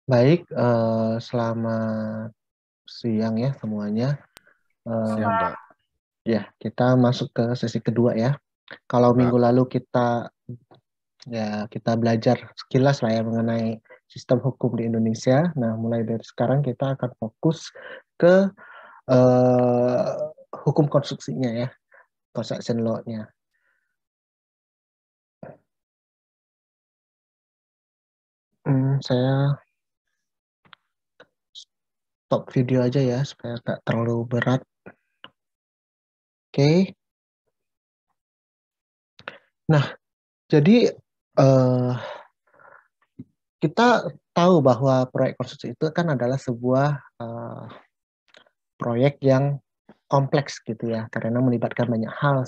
Baik, selamat siang ya semuanya. Eh, Siang, Pak. ya, kita masuk ke sesi kedua ya. Kalau Ya, minggu Pak. lalu kita belajar sekilas lah ya mengenai sistem hukum di Indonesia. Nah, mulai dari sekarang kita akan fokus ke eh, hukum konstruksinya ya, construction law-nya. Saya stop video aja ya supaya nggak terlalu berat. Oke. Nah, jadi eh, kita tahu bahwa proyek konstruksi itu kan adalah sebuah proyek yang kompleks gitu ya, karena melibatkan banyak hal,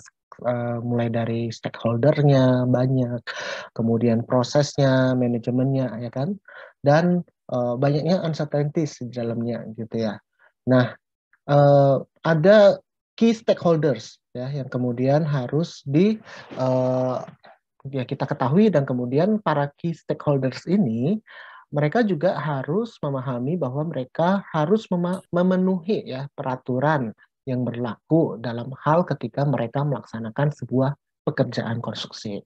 mulai dari stakeholdernya banyak, kemudian prosesnya, manajemennya, ya kan, dan banyaknya uncertainties di dalamnya gitu ya. Nah, ada key stakeholders ya yang kemudian harus uh, ya kita ketahui, dan kemudian para key stakeholders ini mereka juga harus memahami bahwa mereka harus memenuhi ya peraturan yang berlaku dalam hal ketika mereka melaksanakan sebuah pekerjaan konstruksi.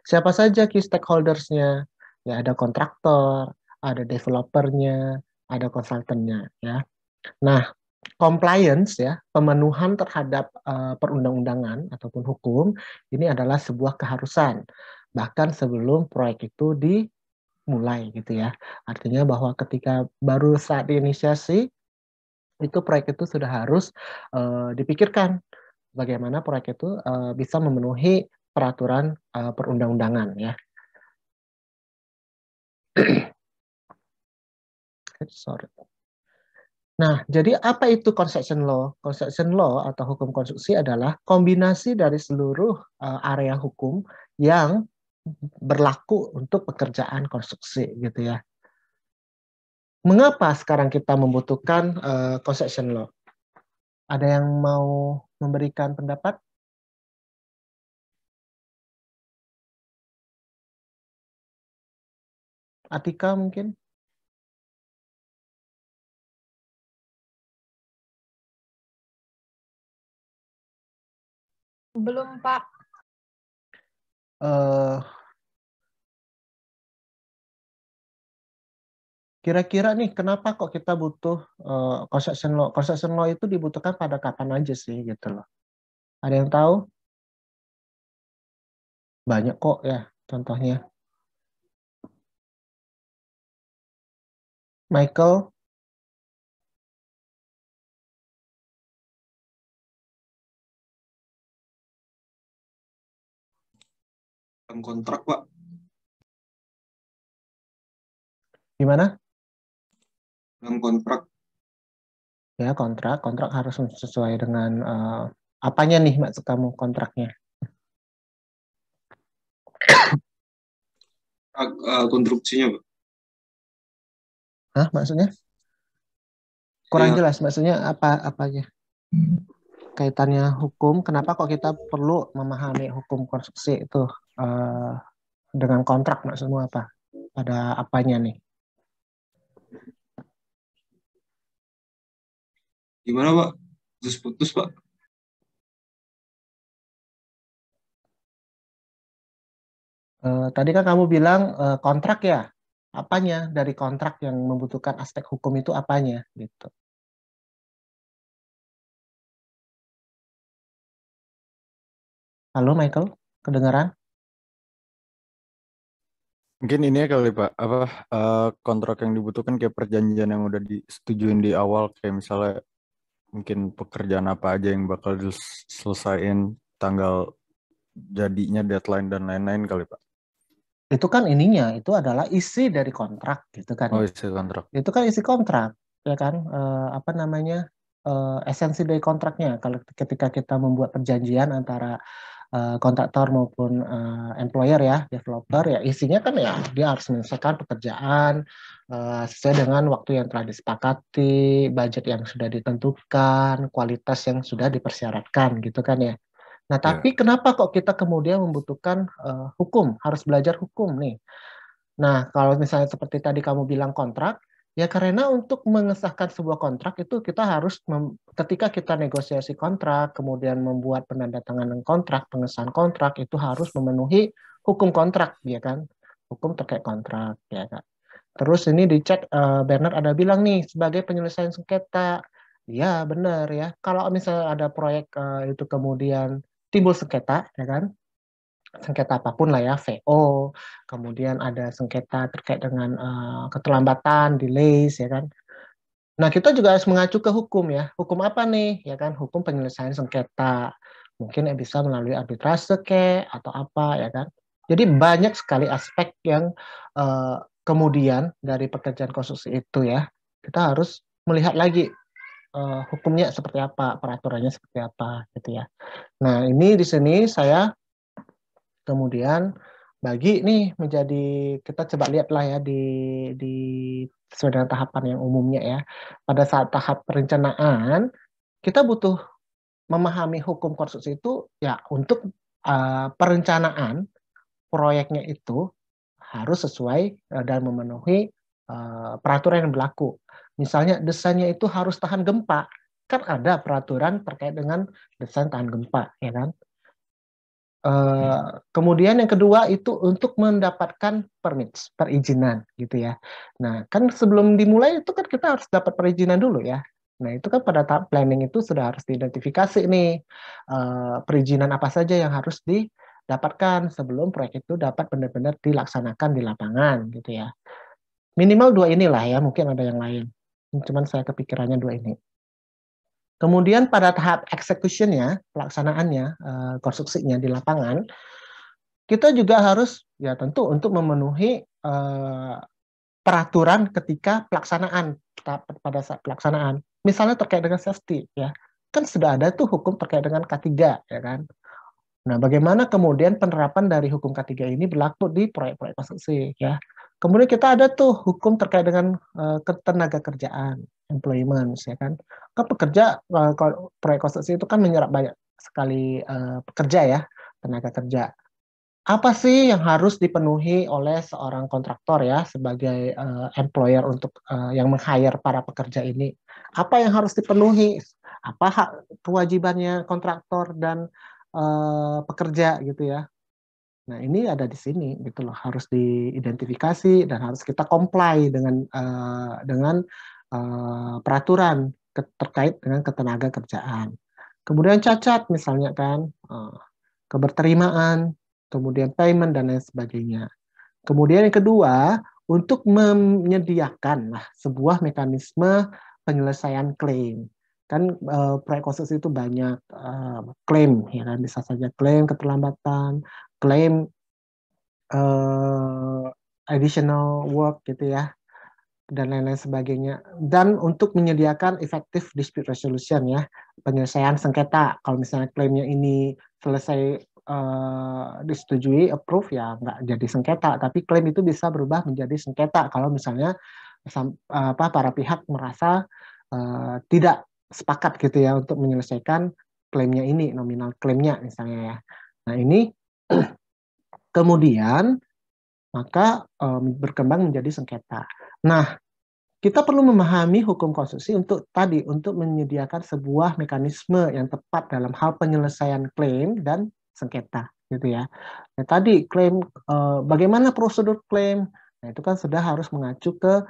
Siapa saja key stakeholdersnya? Ya, ada kontraktor, ada developernya, ada konsultannya ya. Nah, compliance ya, pemenuhan terhadap perundang-undangan ataupun hukum ini adalah sebuah keharusan bahkan sebelum proyek itu dimulai gitu ya. Artinya bahwa ketika baru saat diinisiasi itu proyek itu sudah harus dipikirkan bagaimana proyek itu bisa memenuhi peraturan perundang-undangan ya. Sorry. Nah, jadi apa itu construction law? Construction law atau hukum konstruksi adalah kombinasi dari seluruh area hukum yang berlaku untuk pekerjaan konstruksi gitu ya. Mengapa sekarang kita membutuhkan construction law? Ada yang mau memberikan pendapat? Atika mungkin? Belum, Pak. Eh, Kira-kira nih kenapa kok kita butuh construction law? Construction law itu dibutuhkan pada kapan aja sih gitu loh. Ada yang tahu? Banyak kok ya contohnya. Michael, Dalam kontrak, Pak. gimana? Dalam kontrak. Ya, kontrak harus sesuai dengan apanya nih maksud kamu kontraknya? Konstruksinya, Pak. Hah, maksudnya? Kurang Ya, jelas maksudnya apa apanya? Kaitannya hukum, kenapa kok kita perlu memahami hukum konstruksi itu eh, dengan kontrak, maksudmu apa? Ada apanya nih? gimana, Pak? Putus-putus, Pak. Tadi kan kamu bilang kontrak ya? Apanya dari kontrak yang membutuhkan aspek hukum itu apanya gitu? Halo Michael, kedengaran? Mungkin ini ya kali, Pak. Kontrak yang dibutuhkan kayak perjanjian yang udah disetujuin di awal, kayak misalnya mungkin pekerjaan apa aja yang bakal diselesain, tanggal jadinya, deadline dan lain-lain kali, Pak. Itu kan ininya, itu adalah isi dari kontrak gitu kan Oh, ya. isi kontrak. Itu kan isi kontrak, ya kan? Apa namanya? Esensi dari kontraknya. Kalau ketika kita membuat perjanjian antara kontraktor maupun employer ya, developer ya, isinya kan ya dia harus menyelesaikan pekerjaan sesuai dengan waktu yang telah disepakati, budget yang sudah ditentukan, kualitas yang sudah dipersyaratkan gitu kan ya. Nah, Ya. tapi kenapa kok kita kemudian membutuhkan hukum, harus belajar hukum nih? Nah, kalau misalnya seperti tadi kamu bilang kontrak, Ya karena untuk mengesahkan sebuah kontrak itu kita harus ketika kita negosiasi kontrak, kemudian membuat penandatanganan kontrak, pengesahan kontrak itu harus memenuhi hukum kontrak, ya kan? Hukum terkait kontrak, ya kan? Terus ini dicek, Bernard ada bilang nih sebagai penyelesaian sengketa, ya benar ya. Kalau misalnya ada proyek itu kemudian timbul sengketa, ya kan? Sengketa apapun lah ya, VO, kemudian ada sengketa terkait dengan keterlambatan, delays, ya kan. Nah, kita juga harus mengacu ke hukum ya. Hukum apa nih? Ya kan, hukum penyelesaian sengketa. Mungkin bisa melalui arbitrase ke atau apa ya kan. Jadi banyak sekali aspek yang kemudian dari pekerjaan konstruksi itu ya. Kita harus melihat lagi hukumnya seperti apa, peraturannya seperti apa gitu ya. Nah, ini di sini saya kemudian bagi nih menjadi, kita coba lihatlah ya di sesuai dengan tahapan yang umumnya ya. Pada saat tahap perencanaan kita butuh memahami hukum konstruksi itu ya untuk perencanaan proyeknya itu harus sesuai dan memenuhi peraturan yang berlaku. Misalnya desainnya itu harus tahan gempa, kan ada peraturan terkait dengan desain tahan gempa, ya kan? Kemudian yang kedua itu untuk mendapatkan permit, perizinan gitu ya. Nah, kan sebelum dimulai itu kan kita harus dapat perizinan dulu ya. Nah, itu kan pada tahap planning itu sudah harus diidentifikasi nih perizinan apa saja yang harus didapatkan sebelum proyek itu dapat benar-benar dilaksanakan di lapangan gitu ya. Minimal dua inilah ya, mungkin ada yang lain. Cuman saya kepikirannya dua ini. Kemudian pada tahap execution-nya, pelaksanaannya, konstruksinya di lapangan, kita juga harus ya tentu untuk memenuhi peraturan ketika pelaksanaan, pada saat pelaksanaan. Misalnya terkait dengan safety ya. Kan sudah ada tuh hukum terkait dengan K3 ya kan. Nah, bagaimana kemudian penerapan dari hukum K3 ini berlaku di proyek-proyek konstruksi ya. Kemudian kita ada tuh hukum terkait dengan ketenaga kerjaan, employment ya kan. Kan pekerja proyek konstruksi itu kan menyerap banyak sekali pekerja ya, tenaga kerja. Apa sih yang harus dipenuhi oleh seorang kontraktor ya sebagai employer untuk yang meng-hire para pekerja ini? Apa yang harus dipenuhi? Apa hak kewajibannya kontraktor dan pekerja gitu ya? Nah, ini ada di sini gitu loh, harus diidentifikasi dan harus kita comply dengan peraturan terkait dengan ketenaga kerjaan. Kemudian cacat misalnya kan, keberterimaan, kemudian payment dan lain sebagainya. Kemudian yang kedua, untuk menyediakan sebuah mekanisme penyelesaian klaim. Kan proyek konstruksi itu banyak klaim, ya kan, bisa saja klaim keterlambatan, klaim additional work gitu ya, dan lain-lain sebagainya. Dan untuk menyediakan effective dispute resolution ya, penyelesaian sengketa. Kalau misalnya klaimnya ini selesai disetujui, approve ya nggak jadi sengketa, tapi klaim itu bisa berubah menjadi sengketa kalau misalnya para pihak merasa tidak sepakat gitu ya untuk menyelesaikan klaimnya ini, nominal klaimnya misalnya ya. Nah ini kemudian maka berkembang menjadi sengketa. Nah, kita perlu memahami hukum konstruksi untuk menyediakan sebuah mekanisme yang tepat dalam hal penyelesaian klaim dan sengketa, gitu ya. Nah, tadi klaim, bagaimana prosedur klaim? Nah, itu kan sudah harus mengacu ke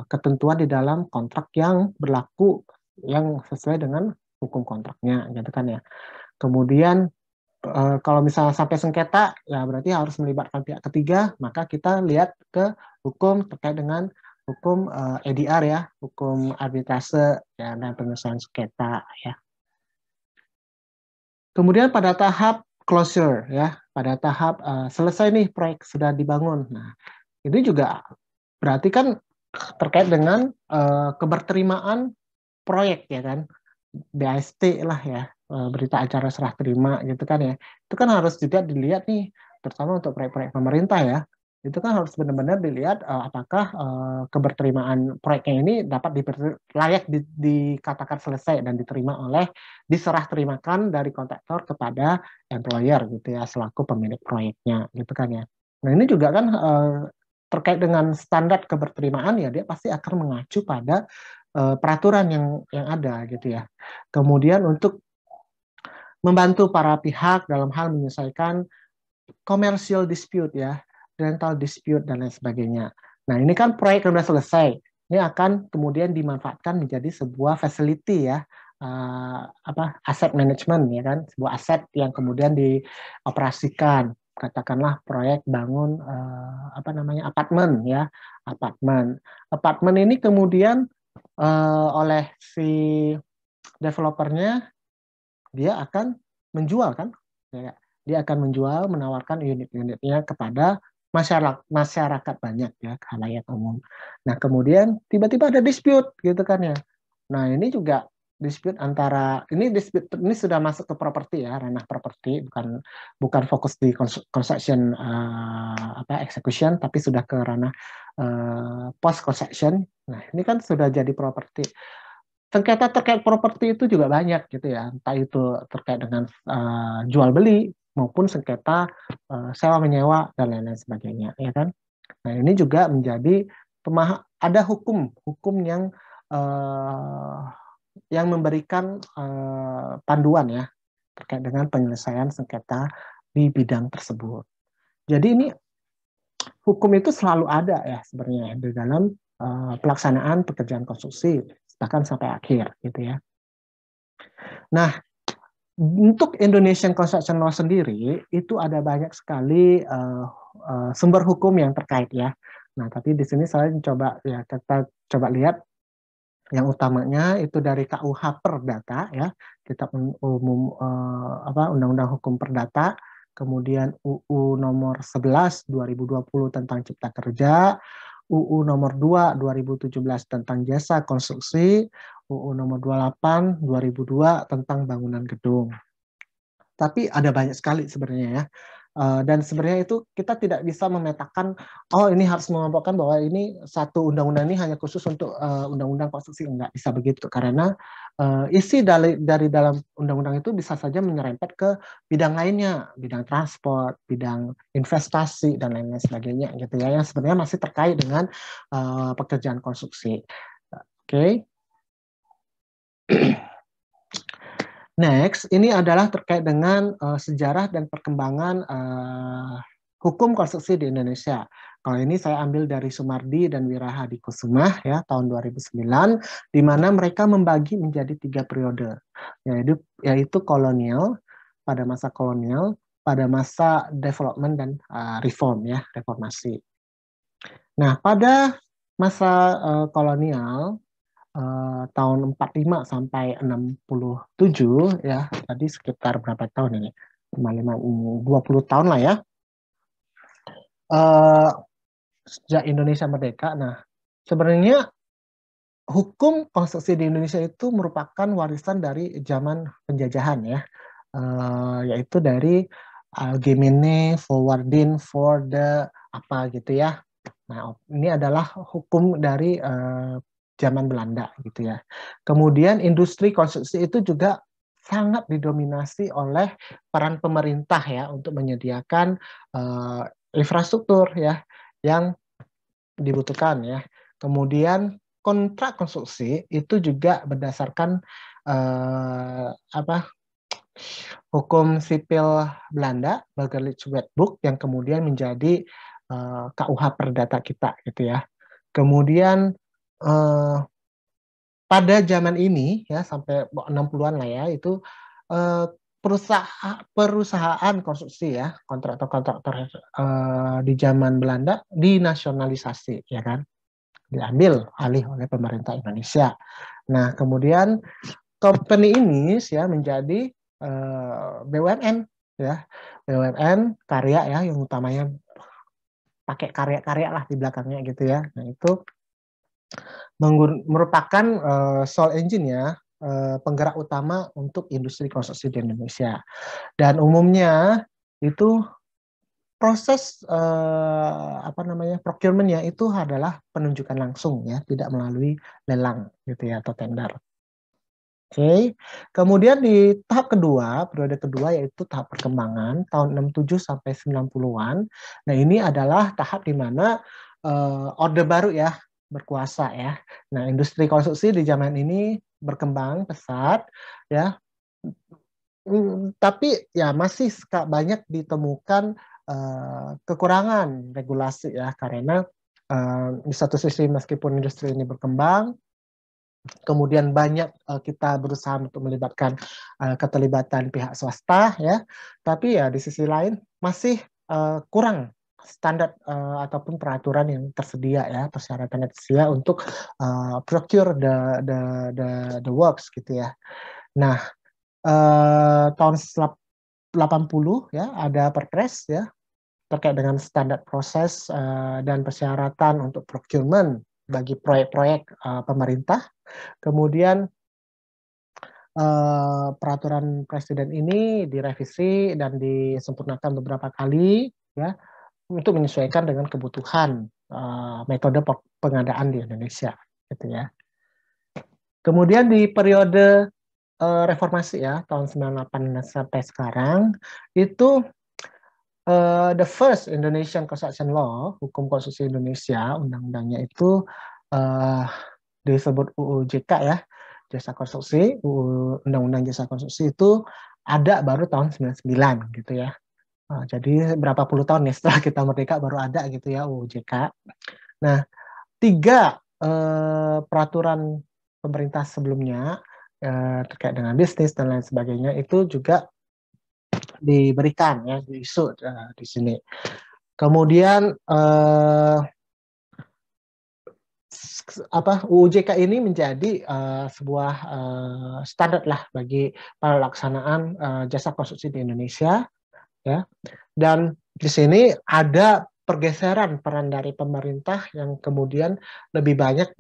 ketentuan di dalam kontrak yang berlaku, yang sesuai dengan hukum kontraknya, gitu kan ya. Kemudian kalau misalnya sampai sengketa, ya berarti harus melibatkan pihak ketiga, maka kita lihat ke hukum terkait dengan hukum EDR ya, hukum arbitrase ya, dan penyelesaian sengketa ya. Kemudian pada tahap closure ya, pada tahap selesai nih proyek sudah dibangun. Nah, ini juga berarti kan terkait dengan keberterimaan proyek ya kan, BAST lah ya, berita acara serah terima gitu kan ya. Itu kan harus juga dilihat nih, terutama untuk proyek-proyek pemerintah ya. Itu kan harus benar-benar dilihat apakah keberterimaan proyeknya ini dapat layak dikatakan selesai dan diserah terimakan dari kontraktor kepada employer gitu ya, selaku pemilik proyeknya gitu kan ya. Nah ini juga kan terkait dengan standar keberterimaan ya dia pasti akan mengacu pada peraturan yang ada gitu ya. Kemudian untuk membantu para pihak dalam hal menyelesaikan commercial dispute ya, rental dispute dan lain sebagainya. Nah, ini kan proyek yang sudah selesai. Ini akan kemudian dimanfaatkan menjadi sebuah facility ya, asset management ya kan, sebuah aset yang kemudian dioperasikan. Katakanlah proyek bangun apartemen ya, apartemen. Apartemen ini kemudian oleh si developernya dia akan menjual kan, ya, dia akan menjual, menawarkan unit-unitnya kepada masyarakat banyak ya, khalayak umum. Nah kemudian tiba-tiba ada dispute gitu kan ya. Nah ini juga dispute antara ini sudah masuk ke properti ya, ranah properti, bukan fokus di construction execution, tapi sudah ke ranah post construction. Nah ini kan sudah jadi properti. Sengketa terkait properti itu juga banyak gitu ya, entah itu terkait dengan jual beli maupun sengketa sewa menyewa dan lain-lain sebagainya, ya kan. Nah ini juga menjadi ada hukum yang memberikan panduan ya terkait dengan penyelesaian sengketa di bidang tersebut. Jadi ini hukum itu selalu ada ya sebenarnya di dalam pelaksanaan pekerjaan konstruksi bahkan sampai akhir gitu ya. Nah, untuk Indonesian Construction Law sendiri itu ada banyak sekali sumber hukum yang terkait ya. Nah, tapi di sini saya kita coba lihat yang utamanya itu dari KUH Perdata ya, Kitab Umum Undang-Undang Hukum Perdata, kemudian UU nomor 11 2020 tentang Cipta Kerja, UU nomor 2 2017 tentang jasa konstruksi, UU nomor 28 2002 tentang bangunan gedung. Tapi ada banyak sekali sebenarnya ya. Dan sebenarnya itu kita tidak bisa memetakan, oh ini harus mengelompokkan bahwa ini satu undang-undang ini hanya khusus untuk undang-undang konstruksi, enggak bisa begitu. Karena isi dari dalam undang-undang itu bisa saja menyerempet ke bidang lainnya, bidang transport, bidang investasi, dan lain-lain sebagainya gitu ya, yang sebenarnya masih terkait dengan pekerjaan konstruksi. Oke. Next, ini adalah terkait dengan sejarah dan perkembangan hukum konstruksi di Indonesia. Kalau ini saya ambil dari Sumardi dan Wirahadikusumah ya tahun 2009, di mana mereka membagi menjadi 3 periode, yaitu kolonial, pada masa kolonial, pada masa development dan reform ya, reformasi. Nah, pada masa kolonial tahun 45 sampai 67 ya, tadi sekitar berapa tahun ini? 20 tahun lah ya. Sejak Indonesia merdeka. Nah, sebenarnya hukum konstruksi di Indonesia itu merupakan warisan dari zaman penjajahan ya. Yaitu dari Algemene Voorwaarden voor de apa gitu ya. Nah, ini adalah hukum dari zaman Belanda gitu ya. Kemudian industri konstruksi itu juga sangat didominasi oleh peran pemerintah ya untuk menyediakan infrastruktur ya yang dibutuhkan ya. Kemudian kontrak konstruksi itu juga berdasarkan hukum sipil Belanda, Burgerlijk Wetboek, yang kemudian menjadi KUH Perdata kita gitu ya. Kemudian pada zaman ini ya sampai 60-an lah ya, itu perusahaan konstruksi ya, kontraktor di zaman Belanda dinasionalisasi ya kan, diambil alih oleh pemerintah Indonesia. Nah kemudian company ini ya menjadi BUMN ya, BUMN karya ya, yang utamanya pakai karya-karya lah di belakangnya gitu ya. Nah itu merupakan sole engine ya, penggerak utama untuk industri konstruksi di Indonesia. Dan umumnya itu proses procurement-nya itu adalah penunjukan langsung ya, tidak melalui lelang gitu ya atau tender. Oke. Kemudian di tahap kedua, periode kedua yaitu tahap perkembangan tahun 67 sampai 90-an. Nah, ini adalah tahap di mana orde baru ya berkuasa ya. Nah, industri konstruksi di zaman ini berkembang pesat ya. Tapi ya masih banyak ditemukan kekurangan regulasi ya, karena di satu sisi meskipun industri ini berkembang, kemudian banyak kita berusaha untuk melibatkan keterlibatan pihak swasta ya, tapi ya di sisi lain masih kurang standar ataupun peraturan yang tersedia ya, persyaratan yang tersedia untuk procure the works gitu ya. Nah, tahun 80 ya ada Perpres ya terkait dengan standar proses dan persyaratan untuk procurement bagi proyek-proyek pemerintah. Kemudian peraturan presiden ini direvisi dan disempurnakan beberapa kali ya untuk menyesuaikan dengan kebutuhan metode pengadaan di Indonesia gitu ya. Kemudian di periode reformasi ya tahun 98 sampai sekarang itu the first Indonesian Construction Law, hukum konstruksi Indonesia, undang-undangnya itu disebut UU JK ya, jasa konstruksi, undang-undang jasa konstruksi itu ada baru tahun 99 gitu ya. Jadi berapa puluh tahun ya setelah kita merdeka baru ada gitu ya UU JK. Nah, 3 peraturan pemerintah sebelumnya terkait dengan bisnis dan lain sebagainya itu juga diberikan ya diisu di sini. Kemudian UUJK ini menjadi sebuah standar lah bagi pelaksanaan jasa konstruksi di Indonesia ya. Dan di sini ada pergeseran peran dari pemerintah yang kemudian lebih banyak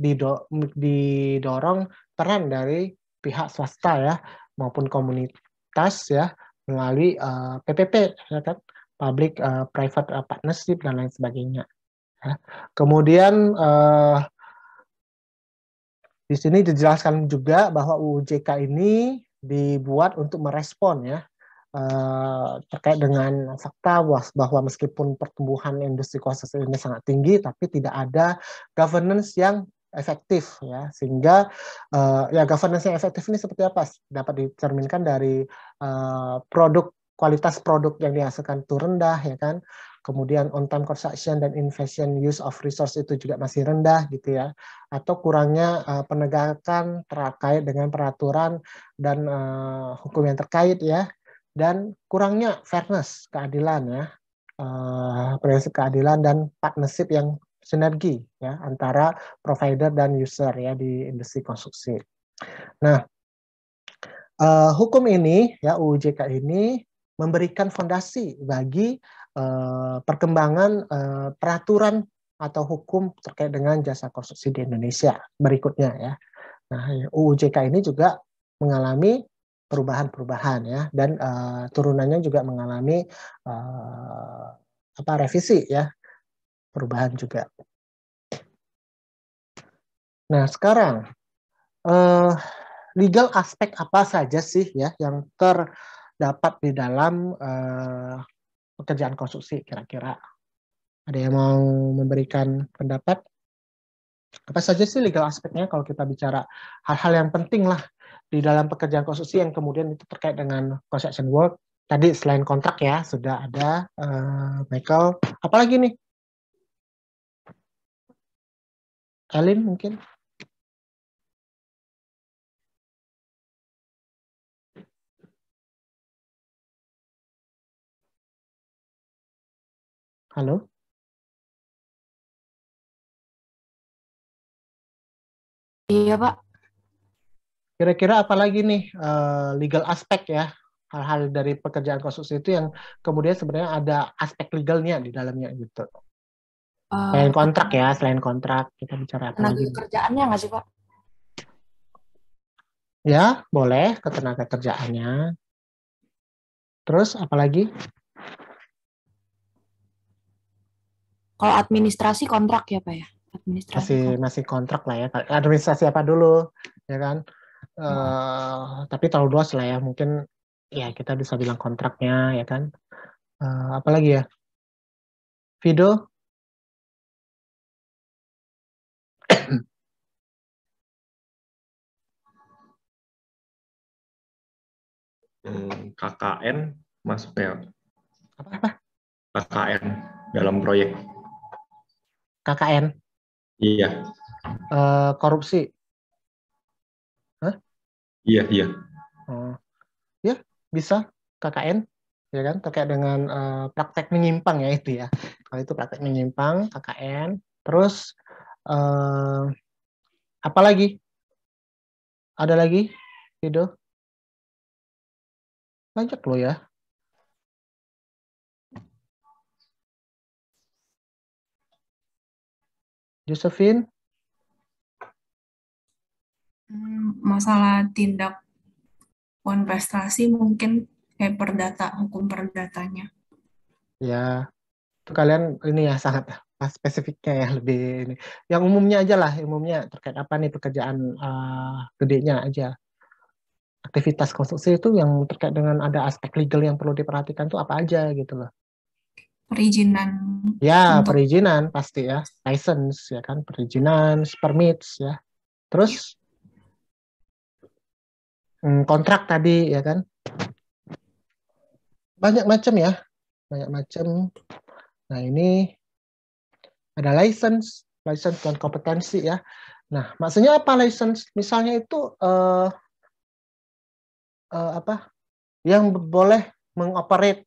didorong peran dari pihak swasta ya maupun komunitas ya melalui PPP ya kan, public private partnership dan lain sebagainya. Ya. Kemudian di sini dijelaskan juga bahwa UU JK ini dibuat untuk merespon ya terkait dengan fakta bahwa meskipun pertumbuhan industri konstruksi ini sangat tinggi, tapi tidak ada governance yang efektif ya, sehingga ya governance yang efektif ini seperti apa? Dapat dicerminkan dari kualitas produk yang dihasilkan itu rendah ya kan, kemudian on time construction dan inefficient use of resource itu juga masih rendah gitu ya, atau kurangnya penegakan terkait dengan peraturan dan hukum yang terkait ya, dan kurangnya fairness, keadilan ya, prinsip keadilan dan partnership yang sinergi ya antara provider dan user ya di industri konstruksi. Nah, hukum ini ya UUJK ini memberikan fondasi bagi perkembangan peraturan atau hukum terkait dengan jasa konstruksi di Indonesia berikutnya ya. Nah, UUJK ini juga mengalami perubahan-perubahan ya, dan turunannya juga mengalami revisi ya, perubahan juga. Nah, sekarang legal aspek apa saja sih ya yang terdapat di dalam pekerjaan konstruksi kira-kira? Ada yang mau memberikan pendapat? Apa saja sih legal aspeknya kalau kita bicara hal-hal yang penting lah di dalam pekerjaan konstruksi yang kemudian itu terkait dengan construction work. Tadi selain kontrak ya sudah ada Michael. Apalagi nih? Elin mungkin? Halo? Iya, Pak. Kira-kira apa lagi nih legal aspek ya, hal-hal dari pekerjaan konstruksi itu yang kemudian sebenarnya ada aspek legalnya di dalamnya gitu. Selain kontrak ya, selain kontrak kita bicara apa lagi? Tenaga kerjaannya nggak sih, Pak? Ya, boleh ketenaga kerjaannya. Terus apa lagi? Kalau administrasi kontrak ya, Pak ya? Masih kontrak lah ya. Administrasi apa dulu, ya kan? Tapi terlalu luas lah ya. Mungkin ya kita bisa bilang kontraknya, ya kan? Apa lagi ya? Video? KKN masuknya Apa? KKN dalam proyek. KKN, Iya, korupsi. iya. Oh, ya bisa KKN, ya kan, terkait dengan praktek menyimpang ya itu ya. Kalau itu praktek menyimpang KKN. Terus apa lagi? Ada lagi, Vido? Banyak loh ya. Josephine? Masalah tindak kontestasi mungkin kayak perdata, hukum perdatanya. Ya, itu kalian ini ya sangat spesifiknya ya lebih ini. Yang umumnya aja lah, umumnya terkait apa nih pekerjaan gedenya aja. Aktivitas konstruksi itu yang terkait dengan ada aspek legal yang perlu diperhatikan tuh apa aja gitu loh. Perizinan Ya, untuk perizinan pasti ya, license ya kan, perizinan, permits ya. Terus kontrak tadi ya kan. Banyak macam ya, banyak macam. Nah, ini ada license dan kompetensi ya. Nah, maksudnya apa license? Misalnya itu apa? Yang boleh mengoperate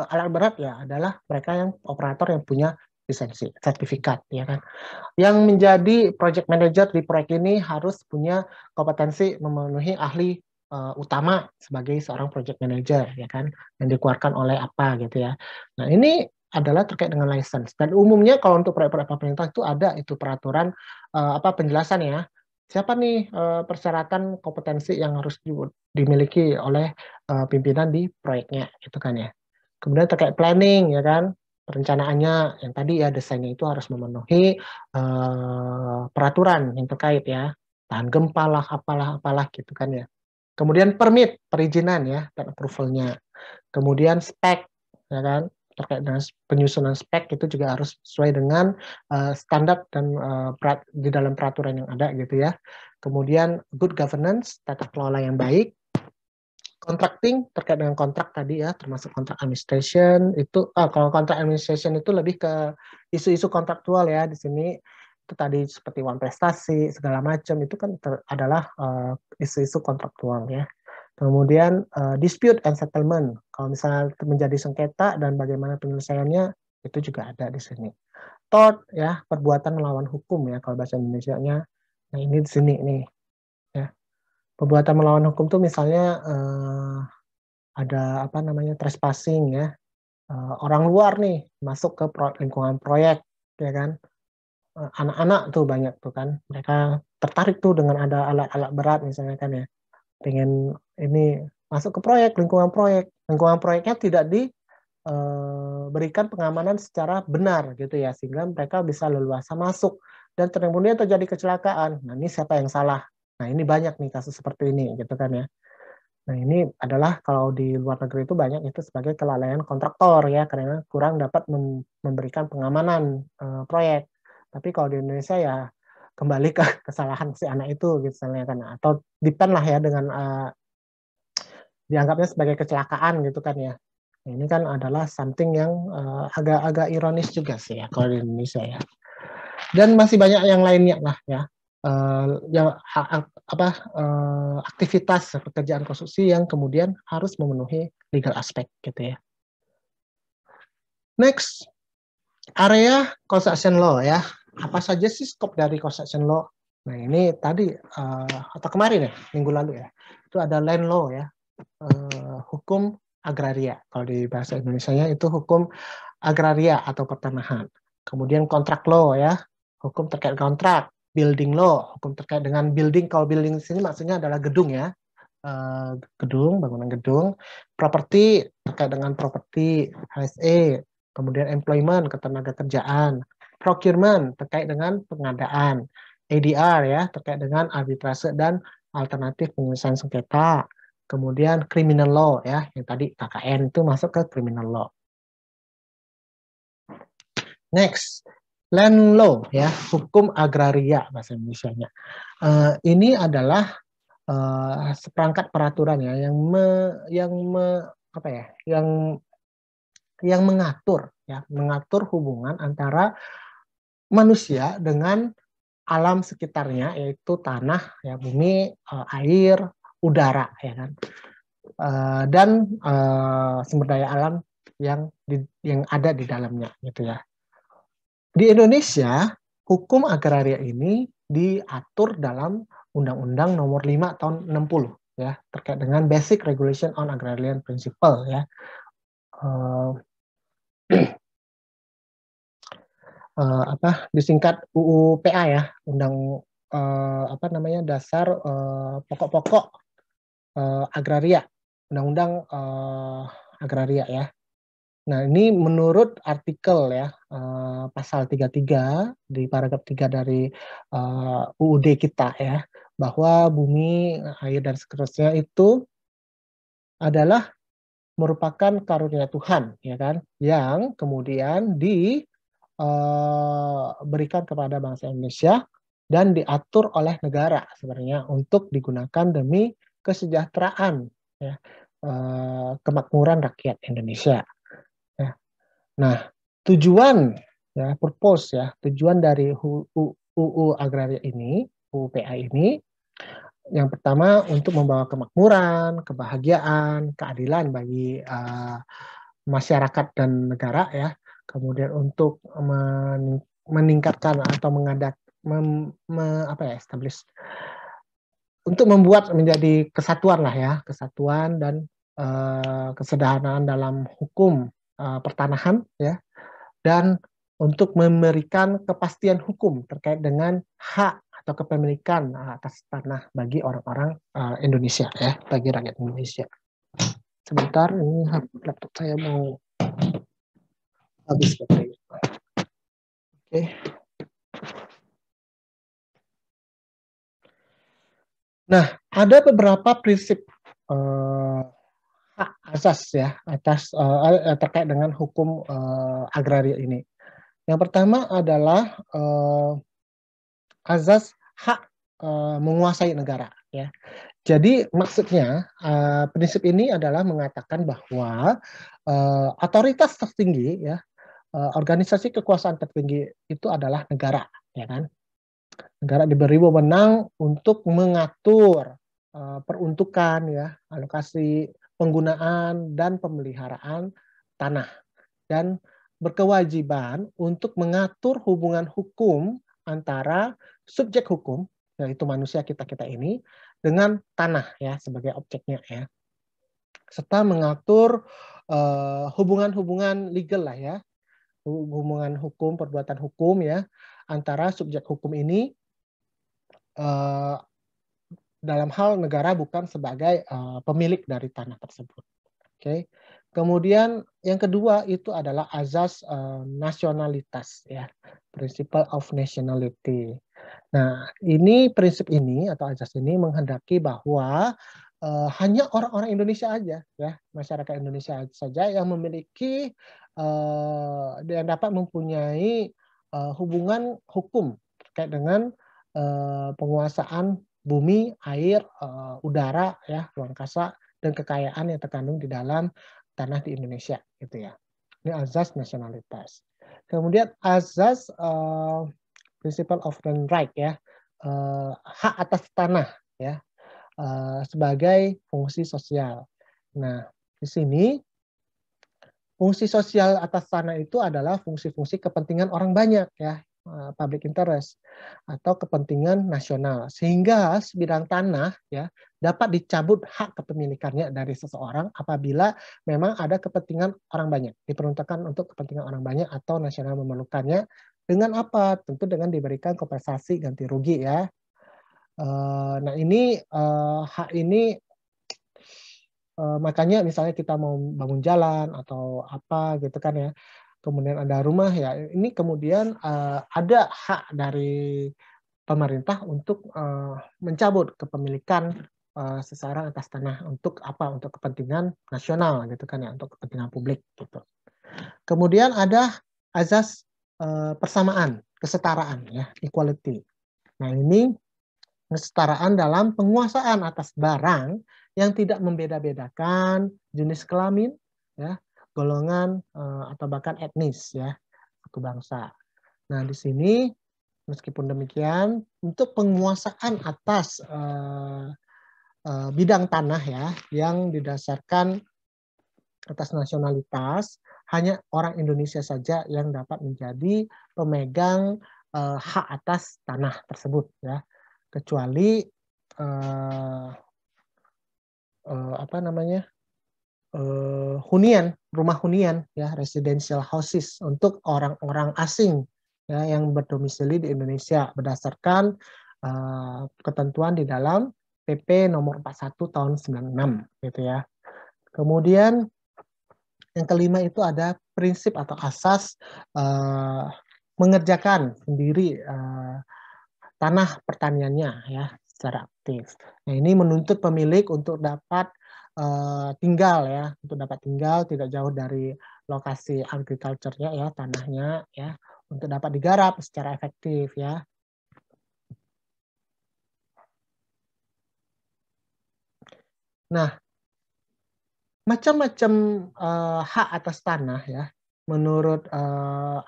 alat berat ya adalah mereka yang operator yang punya lisensi, sertifikat ya kan. Yang menjadi project manager di proyek ini harus punya kompetensi memenuhi ahli utama sebagai seorang project manager ya kan, yang dikeluarkan oleh apa gitu ya. Nah, ini adalah terkait dengan license, dan umumnya kalau untuk proyek-proyek pemerintah itu ada itu peraturan apa penjelasan ya. Siapa nih persyaratan kompetensi yang harus dimiliki oleh pimpinan di proyeknya gitu kan ya. Kemudian terkait planning ya kan, perencanaannya yang tadi ya desainnya itu harus memenuhi peraturan yang terkait ya, tahan gempa lah, apalah gitu kan ya. Kemudian permit, perizinan ya, dan approval-nya. Kemudian spek, ya kan, terkait dengan penyusunan spek itu juga harus sesuai dengan standar dan di dalam peraturan yang ada gitu ya. Kemudian good governance, tata kelola yang baik. Contracting terkait dengan kontrak tadi ya, termasuk kontrak administration itu kalau kontrak administration itu lebih ke isu-isu kontraktual ya di sini, itu tadi seperti uang prestasi segala macam itu kan adalah isu-isu kontraktual ya. Kemudian dispute and settlement, kalau misalnya menjadi sengketa dan bagaimana penyelesaiannya itu juga ada di sini. Tort ya, perbuatan melawan hukum ya kalau bahasa Indonesianya. Nah, ini di sini nih ya. Perbuatan melawan hukum tuh misalnya ada apa namanya trespassing ya, orang luar nih masuk ke lingkungan proyek ya kan, anak-anak tuh banyak tuh kan, mereka tertarik tuh dengan ada alat-alat berat misalnya kan ya, pengen ini masuk ke lingkungan proyeknya tidak diberikan pengamanan secara benar gitu ya, sehingga mereka bisa leluasa masuk dan kemudian terjadi kecelakaan. Nah, ini siapa yang salah? Nah, ini banyak nih kasus seperti ini gitu kan ya. Nah, ini adalah kalau di luar negeri itu banyak itu sebagai kelalaian kontraktor ya, karena kurang dapat memberikan pengamanan proyek. Tapi kalau di Indonesia ya kembali ke kesalahan si anak itu gitu misalnya kan, atau depend lah ya dengan dianggapnya sebagai kecelakaan gitu kan ya. Nah, ini kan adalah something yang agak-agak ironis juga sih ya kalau di Indonesia ya. Dan masih banyak yang lainnya lah ya. Yang aktivitas pekerjaan konstruksi yang kemudian harus memenuhi legal aspek gitu ya. Next, area construction law ya. Apa saja sih skop dari construction law? Nah, ini tadi atau kemarin ya, minggu lalu ya. Itu ada land law ya. Hukum agraria. Kalau di bahasa Indonesianya itu hukum agraria atau pertanahan. Kemudian kontrak law ya, hukum terkait kontrak. Building law, hukum terkait dengan building. Kalau building di sini maksudnya adalah gedung ya, gedung, bangunan gedung. Properti terkait dengan properti, HSE. Kemudian employment, ketenagakerjaan. Procurement terkait dengan pengadaan. ADR ya, terkait dengan arbitrase dan alternatif penyelesaian sengketa. Kemudian criminal law ya, yang tadi KKN itu masuk ke criminal law. Next, land law ya, hukum agraria bahasa Indonesianya. Ini adalah seperangkat peraturan ya yang mengatur hubungan antara manusia dengan alam sekitarnya, yaitu tanah, ya, bumi, air, udara, ya kan, dan sumber daya alam yang ada di dalamnya, gitu ya. Di Indonesia, hukum agraria ini diatur dalam Undang-Undang Nomor 5 tahun 60 ya, terkait dengan Basic Regulation on Agrarian Principle ya. Disingkat UU-PA ya, dasar pokok-pokok agraria, undang-undang agraria ya. Nah, ini menurut artikel ya, pasal 33 di paragraf 3 dari UUD kita ya, bahwa bumi, air, dan seterusnya itu adalah merupakan karunia Tuhan, ya kan, yang kemudian diberikan kepada bangsa Indonesia dan diatur oleh negara sebenarnya untuk digunakan demi kesejahteraan, ya, kemakmuran rakyat Indonesia. Ya. Nah, tujuan ya, purpose ya, tujuan dari UU Agraria ini, UU-PA ini, yang pertama untuk membawa kemakmuran, kebahagiaan, keadilan bagi masyarakat dan negara ya. Kemudian untuk meningkatkan atau establish, untuk membuat menjadi kesatuan lah ya, kesatuan dan kesederhanaan dalam hukum pertanahan ya, dan untuk memberikan kepastian hukum terkait dengan hak atau kepemilikan atas tanah bagi orang-orang Indonesia ya, bagi rakyat Indonesia. Sebentar, ini laptop saya mau habis baterainya. Oke. Nah, ada beberapa prinsip hak asas ya terkait dengan hukum agraria ini. Yang pertama adalah azas hak menguasai negara ya. Jadi maksudnya prinsip ini adalah mengatakan bahwa otoritas tertinggi ya, organisasi kekuasaan tertinggi itu adalah negara, ya kan. Negara diberi wewenang untuk mengatur peruntukan ya, alokasi, penggunaan dan pemeliharaan tanah, dan berkewajiban untuk mengatur hubungan hukum antara subjek hukum, yaitu manusia kita ini, dengan tanah ya sebagai objeknya ya, serta mengatur hubungan-hubungan legal lah ya, hubungan hukum, perbuatan hukum ya antara subjek hukum ini dalam hal negara bukan sebagai pemilik dari tanah tersebut. Oke. Kemudian yang kedua itu adalah azas nasionalitas ya, principle of nationality. Nah, prinsip ini atau azas ini menghendaki bahwa hanya orang-orang Indonesia aja ya, masyarakat Indonesia saja yang memiliki dan dapat mempunyai hubungan hukum terkait dengan penguasaan bumi, air, udara ya, ruang angkasa, dan kekayaan yang terkandung di dalam tanah di Indonesia gitu ya. Ini azas nasionalitas. Kemudian azas principle of land right ya, hak atas tanah ya, sebagai fungsi sosial. Nah, di sini fungsi sosial atas tanah itu adalah fungsi-fungsi kepentingan orang banyak ya, public interest atau kepentingan nasional, sehingga sebidang tanah ya dapat dicabut hak kepemilikannya dari seseorang apabila memang ada kepentingan orang banyak, diperuntukkan untuk kepentingan orang banyak atau nasional memerlukannya. Dengan apa? Tentu dengan diberikan kompensasi ganti rugi ya. Nah, ini hak ini makanya misalnya kita mau bangun jalan atau apa gitu kan ya, kemudian ada rumah ya, ini kemudian ada hak dari pemerintah untuk mencabut kepemilikan seseorang atas tanah untuk apa? Untuk kepentingan nasional gitu kan ya, untuk kepentingan publik gitu. Kemudian ada azas persamaan, kesetaraan ya, equality. Nah, ini kesetaraan dalam penguasaan atas barang yang tidak membeda-bedakan jenis kelamin, ya, golongan atau bahkan etnis, ya, suku bangsa. Nah, di sini meskipun demikian, untuk penguasaan atas bidang tanah, ya, yang didasarkan atas nasionalitas, hanya orang Indonesia saja yang dapat menjadi pemegang hak atas tanah tersebut, ya, kecuali apa namanya, hunian, rumah hunian, ya, residential houses untuk orang-orang asing, ya, yang berdomisili di Indonesia berdasarkan ketentuan di dalam PP nomor 41 tahun 96, gitu ya. Kemudian yang kelima itu ada prinsip atau asas mengerjakan sendiri tanah pertaniannya, ya, secara aktif. Nah, ini menuntut pemilik untuk dapat tinggal, ya, untuk dapat tinggal tidak jauh dari lokasi agriculture-nya, ya, tanahnya, ya, untuk dapat digarap secara efektif, ya. Nah, macam-macam hak atas tanah, ya, menurut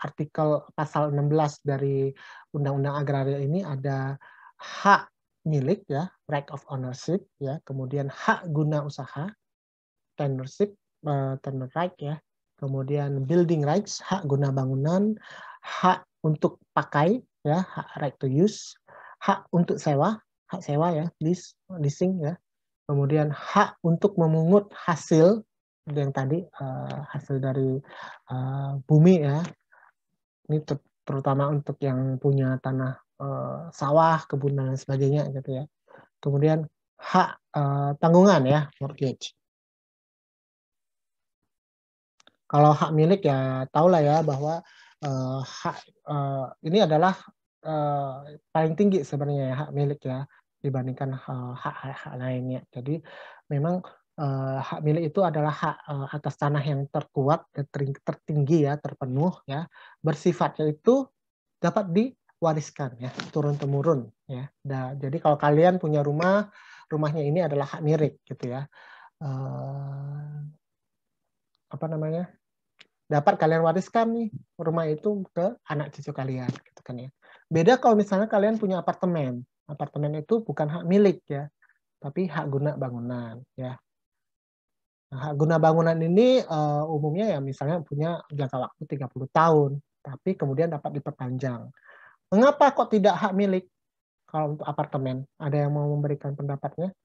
artikel pasal 16 dari Undang-Undang Agraria ini ada hak milik, ya, right of ownership, ya, kemudian hak guna usaha, tenureship, tenure right, ya, kemudian building rights, hak guna bangunan, hak untuk pakai, ya, hak right to use, hak untuk sewa, hak sewa, ya, leasing, ya, kemudian hak untuk memungut hasil yang tadi hasil dari bumi, ya, ini terutama untuk yang punya tanah sawah, kebun dan sebagainya, gitu ya. Kemudian hak tanggungan, ya, mortgage. Kalau hak milik, ya, tahulah, ya, bahwa hak ini adalah paling tinggi sebenarnya, ya, hak milik, ya, dibandingkan hak-hak lainnya. Jadi memang hak milik itu adalah hak atas tanah yang terkuat, tertinggi, ya, terpenuh, ya, bersifatnya itu dapat diwariskan, ya, turun temurun, ya. Jadi kalau kalian punya rumah, rumahnya ini adalah hak milik, gitu ya. Apa namanya? Dapat kalian wariskan nih rumah itu ke anak cucu kalian, gitu kan, ya. Beda kalau misalnya kalian punya apartemen. Apartemen itu bukan hak milik, ya, tapi hak guna bangunan, ya. Nah, hak guna bangunan ini umumnya, ya, misalnya punya jangka waktu 30 tahun, tapi kemudian dapat diperpanjang. Mengapa kok tidak hak milik kalau untuk apartemen? Ada yang mau memberikan pendapatnya?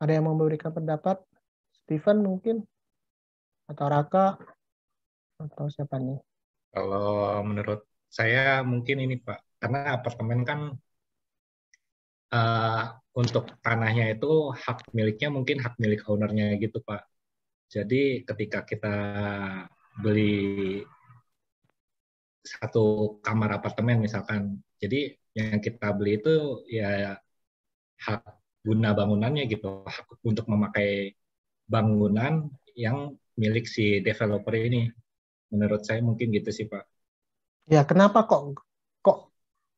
Ada yang mau memberikan pendapat? Steven mungkin? Atau Raka? Atau siapa nih? Kalau menurut saya mungkin ini Pak, karena apartemen kan eh, untuk tanahnya itu hak miliknya mungkin hak milik ownernya gitu Pak. Jadi ketika kita beli satu kamar apartemen misalkan, jadi yang kita beli itu ya hak guna bangunannya gitu, hak untuk memakai bangunan yang milik si developer ini. Menurut saya mungkin gitu sih Pak. Ya, kenapa kok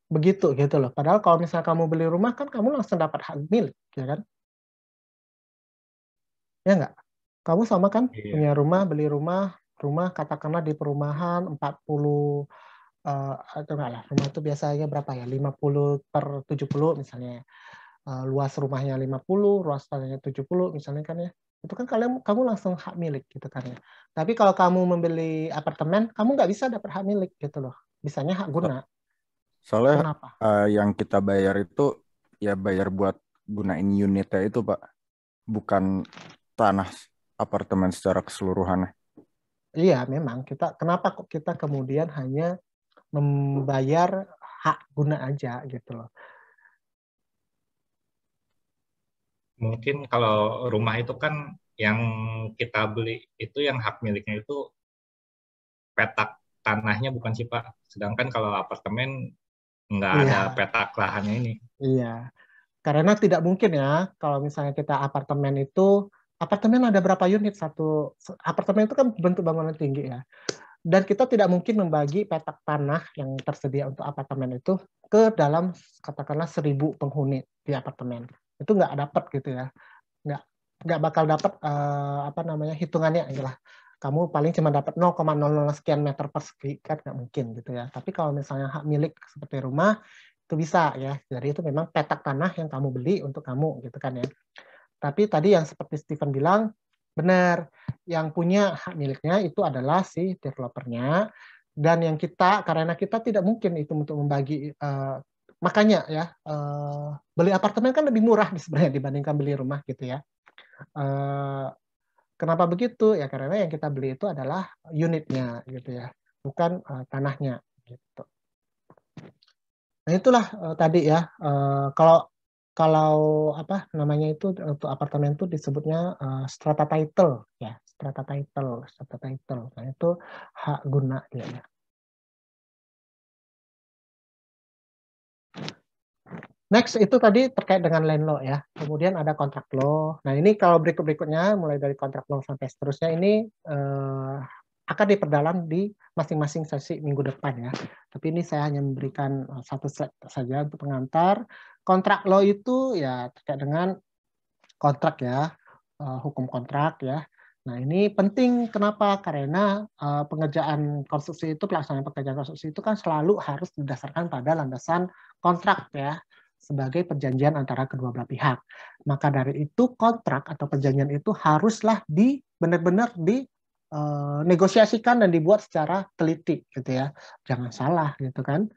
begitu, gitu loh. Padahal kalau misalnya kamu beli rumah kan kamu langsung dapat hak milik, ya kan? Ya nggak? Kamu sama kan Iya. punya rumah, beli rumah katakanlah di perumahan 40 atau enggak lah, rumah itu biasanya berapa ya? 50/70 misalnya. Luas rumahnya 50, luas tanahnya 70 misalnya kan, ya. Itu kan kamu langsung hak milik, gitu kan, ya. Tapi kalau kamu membeli apartemen, kamu nggak bisa dapat hak milik, gitu loh. Bisanya hak guna. Soalnya Kenapa? yang kita bayar itu ya bayar buat gunain unitnya itu Pak, bukan tanah apartemen secara keseluruhannya. Iya, memang kenapa kok kita kemudian hanya membayar hak guna aja, gitu loh. Mungkin kalau rumah itu kan yang kita beli itu yang hak miliknya itu petak tanahnya bukan sih Pak. Sedangkan kalau apartemen nggak ada Iya, petak lahannya ini. iya. Karena tidak mungkin ya kalau misalnya kita apartemen ada berapa unit, satu apartemen itu kan bentuk bangunan tinggi ya. Dan kita tidak mungkin membagi petak tanah yang tersedia untuk apartemen itu ke dalam katakanlah 1.000 penghuni di apartemen. Itu nggak dapat gitu ya. Nggak bakal dapat hitungannya itulah. Kamu paling cuma dapat 0,00 sekian meter persegi, kan nggak mungkin gitu ya. Tapi kalau misalnya hak milik seperti rumah, itu bisa ya. Jadi itu memang petak tanah yang kamu beli untuk kamu gitu kan ya. Tapi tadi yang seperti Steven bilang, benar, yang punya hak miliknya itu adalah si developernya, dan yang karena kita tidak mungkin itu untuk membagi, makanya ya beli apartemen kan lebih murah sebenarnya dibandingkan beli rumah gitu ya. Kenapa begitu? Ya karena yang kita beli itu adalah unitnya gitu ya, bukan tanahnya gitu. Nah itulah tadi ya, kalau apa namanya itu untuk apartemen itu disebutnya strata title ya, strata title. Nah itu hak guna dia ya. Next itu tadi terkait dengan land law ya. Kemudian ada kontrak law. Nah ini kalau berikutnya mulai dari kontrak law sampai seterusnya ini akan diperdalam di masing-masing sesi minggu depan ya. Tapi ini saya hanya memberikan satu slide saja untuk pengantar. Kontrak law itu ya terkait dengan kontrak ya, hukum kontrak ya. Nah ini penting kenapa? Karena pengerjaan konstruksi itu, pelaksanaan pekerjaan konstruksi itu kan selalu harus didasarkan pada landasan kontrak ya, sebagai perjanjian antara kedua belah pihak. Maka dari itu kontrak atau perjanjian itu haruslah benar-benar negosiasikan dan dibuat secara teliti gitu ya. Jangan salah gitu kan.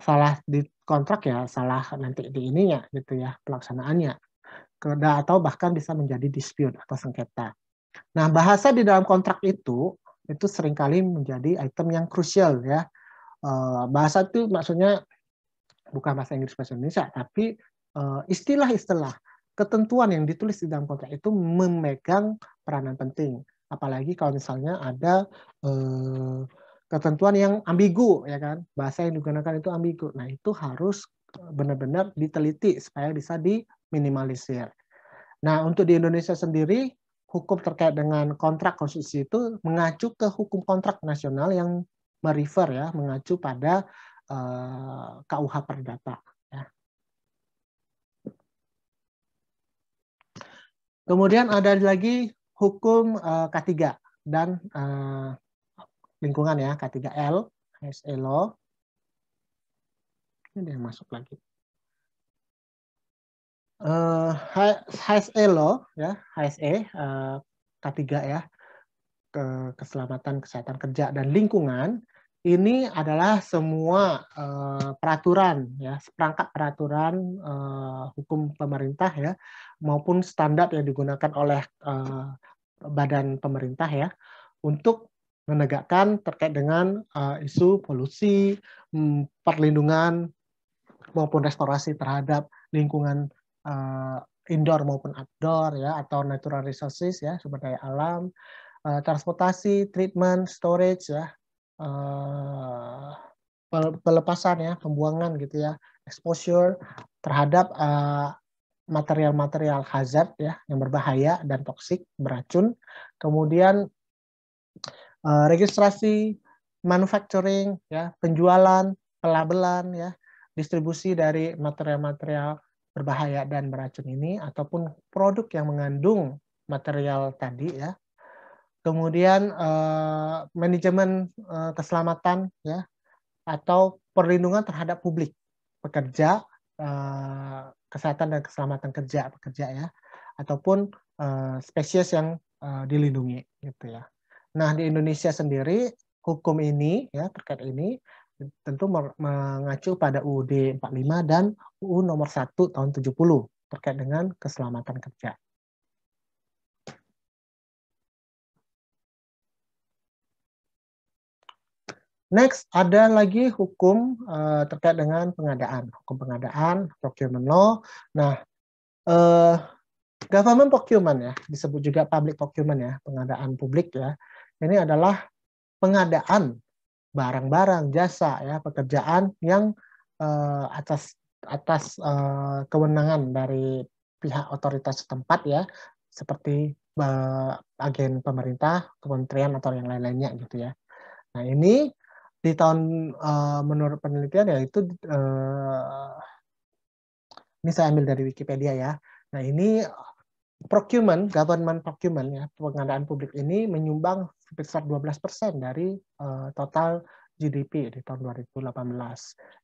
Salah di kontrak ya salah nanti di ininya gitu ya, pelaksanaannya. Atau bahkan bisa menjadi dispute atau sengketa. Nah, bahasa di dalam kontrak itu seringkali menjadi item yang krusial ya. Bahasa itu maksudnya bukan bahasa Inggris bahasa Indonesia, tapi istilah-istilah ketentuan yang ditulis di dalam kontrak itu memegang peranan penting. Apalagi kalau misalnya ada ketentuan yang ambigu, ya kan? Bahasa yang digunakan itu ambigu. Nah, itu harus benar-benar diteliti supaya bisa diminimalisir. Nah, untuk di Indonesia sendiri, hukum terkait dengan kontrak konstruksi itu mengacu ke hukum kontrak nasional yang mengacu pada KUH Perdata. Ya. Kemudian ada lagi hukum K3 dan lingkungan ya, K3L, HSE Law. Ini dia masuk lagi. HSE Law, ya, HSE K3 ya, keselamatan, kesehatan kerja dan lingkungan. Ini adalah semua peraturan ya, seperangkat peraturan hukum pemerintah ya, maupun standar yang digunakan oleh badan pemerintah ya, untuk menegakkan terkait dengan isu polusi, perlindungan maupun restorasi terhadap lingkungan indoor maupun outdoor ya, atau natural resources ya, sumber daya alam, transportasi, treatment, storage ya, pelepasan ya, pembuangan gitu ya, exposure terhadap material-material hazard ya, yang berbahaya dan toksik, beracun. Kemudian registrasi, manufacturing ya, penjualan, pelabelan ya, distribusi dari material-material berbahaya dan beracun ini, ataupun produk yang mengandung material tadi ya. Kemudian manajemen keselamatan ya, atau perlindungan terhadap publik, pekerja, kesehatan dan keselamatan kerja pekerja ya, ataupun spesies yang dilindungi gitu ya. Nah, di Indonesia sendiri hukum ini ya, terkait ini tentu mengacu pada UUD 45 dan UU nomor 1 tahun 70 terkait dengan keselamatan kerja. Next, ada lagi hukum terkait dengan pengadaan, hukum pengadaan, procurement law. Nah, government procurement ya, disebut juga public procurement ya, pengadaan publik ya. Ini adalah pengadaan barang-barang, jasa ya, pekerjaan yang atas atas kewenangan dari pihak otoritas setempat ya, seperti agen pemerintah, kementerian atau yang lain-lainnya gitu ya. Nah ini di tahun menurut penelitian ya itu ini saya ambil dari Wikipedia ya. Nah ini government procurement ya, pengadaan publik ini menyumbang sebesar 12% dari total GDP di tahun 2018.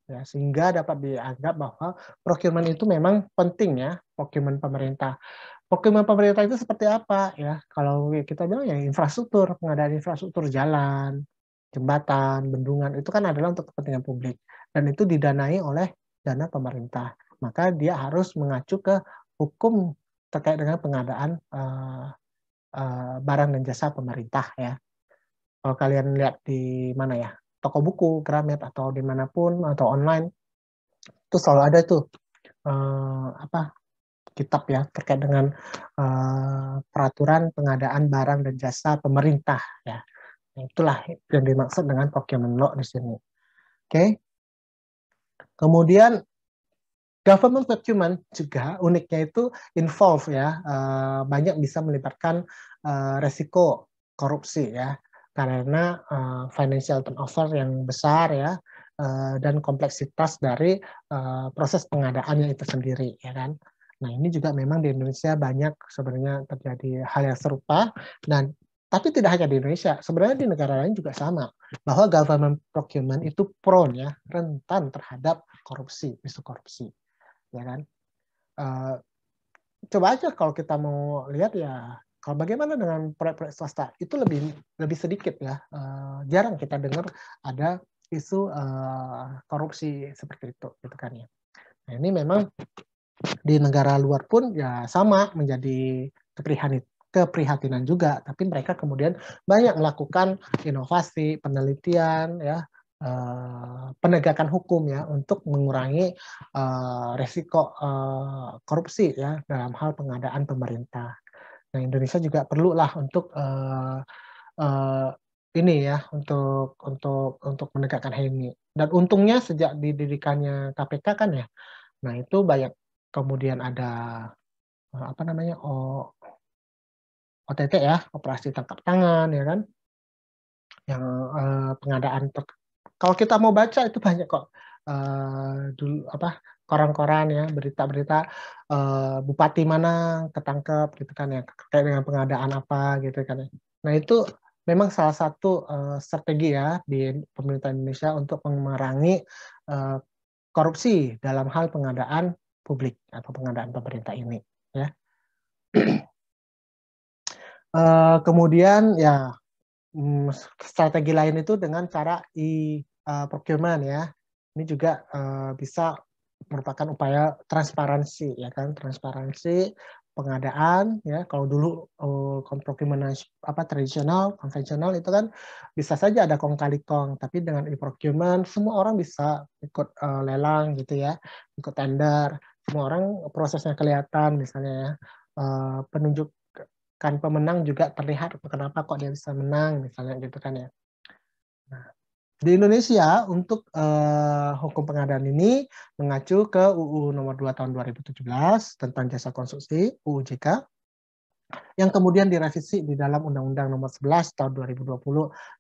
Ya, sehingga dapat dianggap bahwa procurement itu memang penting ya, procurement pemerintah. Procurement pemerintah itu seperti apa ya? Kalau kita bilang ya infrastruktur, pengadaan infrastruktur jalan, jembatan, bendungan itu kan adalah untuk kepentingan publik dan itu didanai oleh dana pemerintah. Maka dia harus mengacu ke hukum terkait dengan pengadaan barang dan jasa pemerintah ya. Kalau kalian lihat di mana ya, toko buku, Gramet atau dimanapun atau online, itu selalu ada tuh kitab ya terkait dengan peraturan pengadaan barang dan jasa pemerintah ya. Itulah yang dimaksud dengan procurement law di sini. Oke. Kemudian government procurement juga uniknya itu involve ya, banyak bisa melibatkan resiko korupsi ya, karena financial turnover yang besar ya, dan kompleksitas dari proses pengadaannya itu sendiri ya kan. Nah ini juga memang di Indonesia banyak sebenarnya terjadi hal yang serupa, dan tapi tidak hanya di Indonesia, sebenarnya di negara lain juga sama, bahwa government procurement itu prone ya, rentan terhadap korupsi, isu korupsi. Ya kan, coba aja kalau kita mau lihat ya, kalau bagaimana dengan proyek-proyek swasta itu lebih sedikit ya, jarang kita dengar ada isu korupsi seperti itu gitu kan ya. Nah, ini memang di negara luar pun ya sama menjadi keprihatinan juga, tapi mereka kemudian banyak melakukan inovasi, penelitian ya, penegakan hukum ya untuk mengurangi resiko korupsi ya dalam hal pengadaan pemerintah. Nah Indonesia juga perlulah untuk ini ya untuk menegakkan hal ini. Dan untungnya sejak didirikannya KPK kan ya, nah itu banyak kemudian ada apa namanya OTT ya, operasi tangkap tangan ya kan, yang pengadaan kalau kita mau baca itu banyak kok dulu apa koran-koran ya, berita-berita bupati mana ketangkep gitu kan ya, terkait dengan pengadaan apa gitu kan ya. Nah itu memang salah satu strategi ya di pemerintah Indonesia untuk memerangi korupsi dalam hal pengadaan publik atau pengadaan pemerintah ini ya. Kemudian ya strategi lain itu dengan cara procurement ya. Ini juga bisa merupakan upaya transparansi ya kan, transparansi pengadaan ya. Kalau dulu procurement tradisional, konvensional itu kan bisa saja ada kong kali kong, tapi dengan e-procurement semua orang bisa ikut lelang gitu ya, ikut tender, semua orang prosesnya kelihatan misalnya ya, penunjuk kan pemenang juga terlihat kenapa kok dia bisa menang misalnya gitu kan ya. Nah, di Indonesia untuk hukum pengadaan ini mengacu ke UU nomor 2 tahun 2017 tentang jasa konstruksi UU JK yang kemudian direvisi di dalam Undang-Undang nomor 11 tahun 2020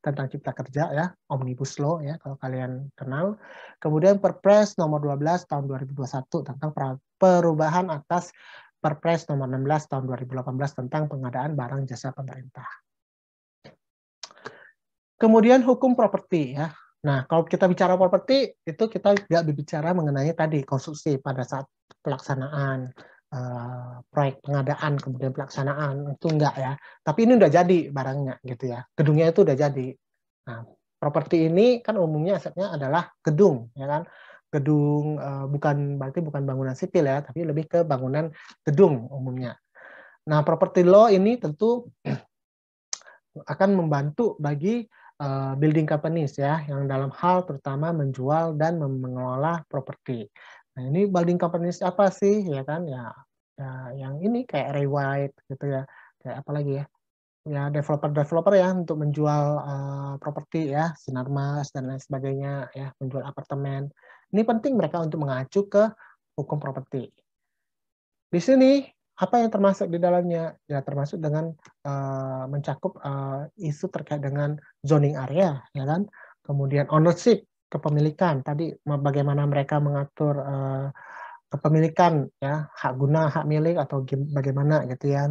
tentang Cipta Kerja ya, Omnibus Law ya kalau kalian kenal. Kemudian Perpres nomor 12 tahun 2021 tentang perubahan atas Perpres nomor 16 tahun 2018 tentang pengadaan barang jasa pemerintah. Kemudian hukum properti ya. Nah, kalau kita bicara properti itu kita tidak berbicara mengenai tadi konstruksi pada saat pelaksanaan proyek pengadaan kemudian pelaksanaan itu enggak ya. Tapi ini udah jadi barangnya gitu ya. Gedungnya itu udah jadi. Nah, properti ini kan umumnya asetnya adalah gedung ya kan. Gedung berarti bukan bangunan sipil ya, tapi lebih ke bangunan gedung umumnya. Nah, property law ini tentu akan membantu bagi building companies ya, yang dalam hal terutama menjual dan mengelola properti. Nah, ini building companies apa sih ya kan ya, yang ini kayak Ray White gitu ya, kayak apa lagi ya? Ya developer ya untuk menjual properti ya, Sinarmas dan lain sebagainya ya, menjual apartemen. Ini penting mereka untuk mengacu ke hukum properti. Di sini apa yang termasuk di dalamnya? Ya termasuk dengan mencakup isu terkait dengan zoning area, ya kan? Kemudian ownership, kepemilikan. Tadi bagaimana mereka mengatur kepemilikan, ya, hak guna, hak milik atau bagaimana gitu ya.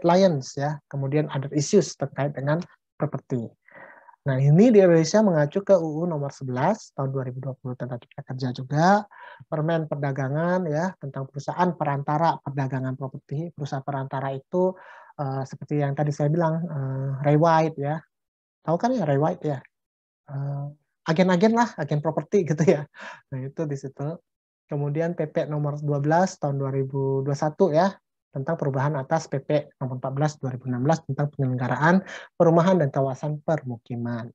Liens ya. Kemudian other issues terkait dengan properti. Nah, ini di Indonesia mengacu ke UU nomor 11 tahun 2020 tentang Cipta Kerja juga, Permen Perdagangan ya tentang perusahaan perantara perdagangan properti. Perusahaan perantara itu seperti yang tadi saya bilang, Ray White ya. Tahu kan ya Ray White ya? Agen-agen lah, agen properti gitu ya. Nah, itu di situ. Kemudian PP nomor 12 tahun 2021 ya, tentang perubahan atas PP nomor 14 2016 tentang penyelenggaraan perumahan dan kawasan permukiman.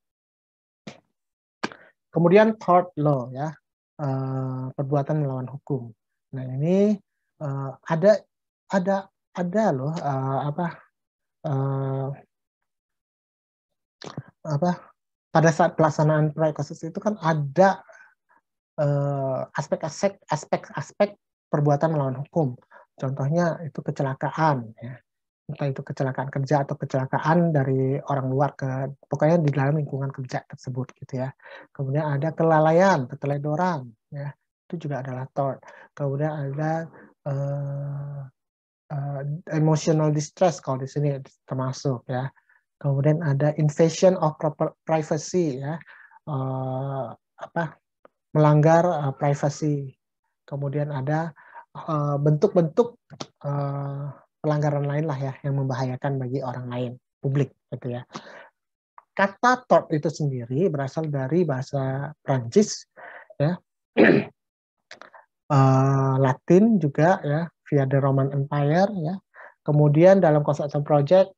Kemudian tort law ya, perbuatan melawan hukum. Nah, ini ada loh pada saat pelaksanaan proyek konstruksi itu kan ada aspek-aspek perbuatan melawan hukum. Contohnya itu kecelakaan, ya. Entah itu kecelakaan kerja atau kecelakaan dari orang luar pokoknya di dalam lingkungan kerja tersebut gitu ya. Kemudian ada kelalaian, keteledoran, ya. Itu juga adalah tort. Kemudian ada emotional distress kalau di sini termasuk ya. Kemudian ada invasion of privacy ya. Melanggar privasi. Kemudian ada bentuk-bentuk pelanggaran lain lah ya yang membahayakan bagi orang lain, publik gitu ya. Kata tort itu sendiri berasal dari bahasa Prancis ya. Latin juga ya, via the Roman Empire ya. Kemudian dalam construction project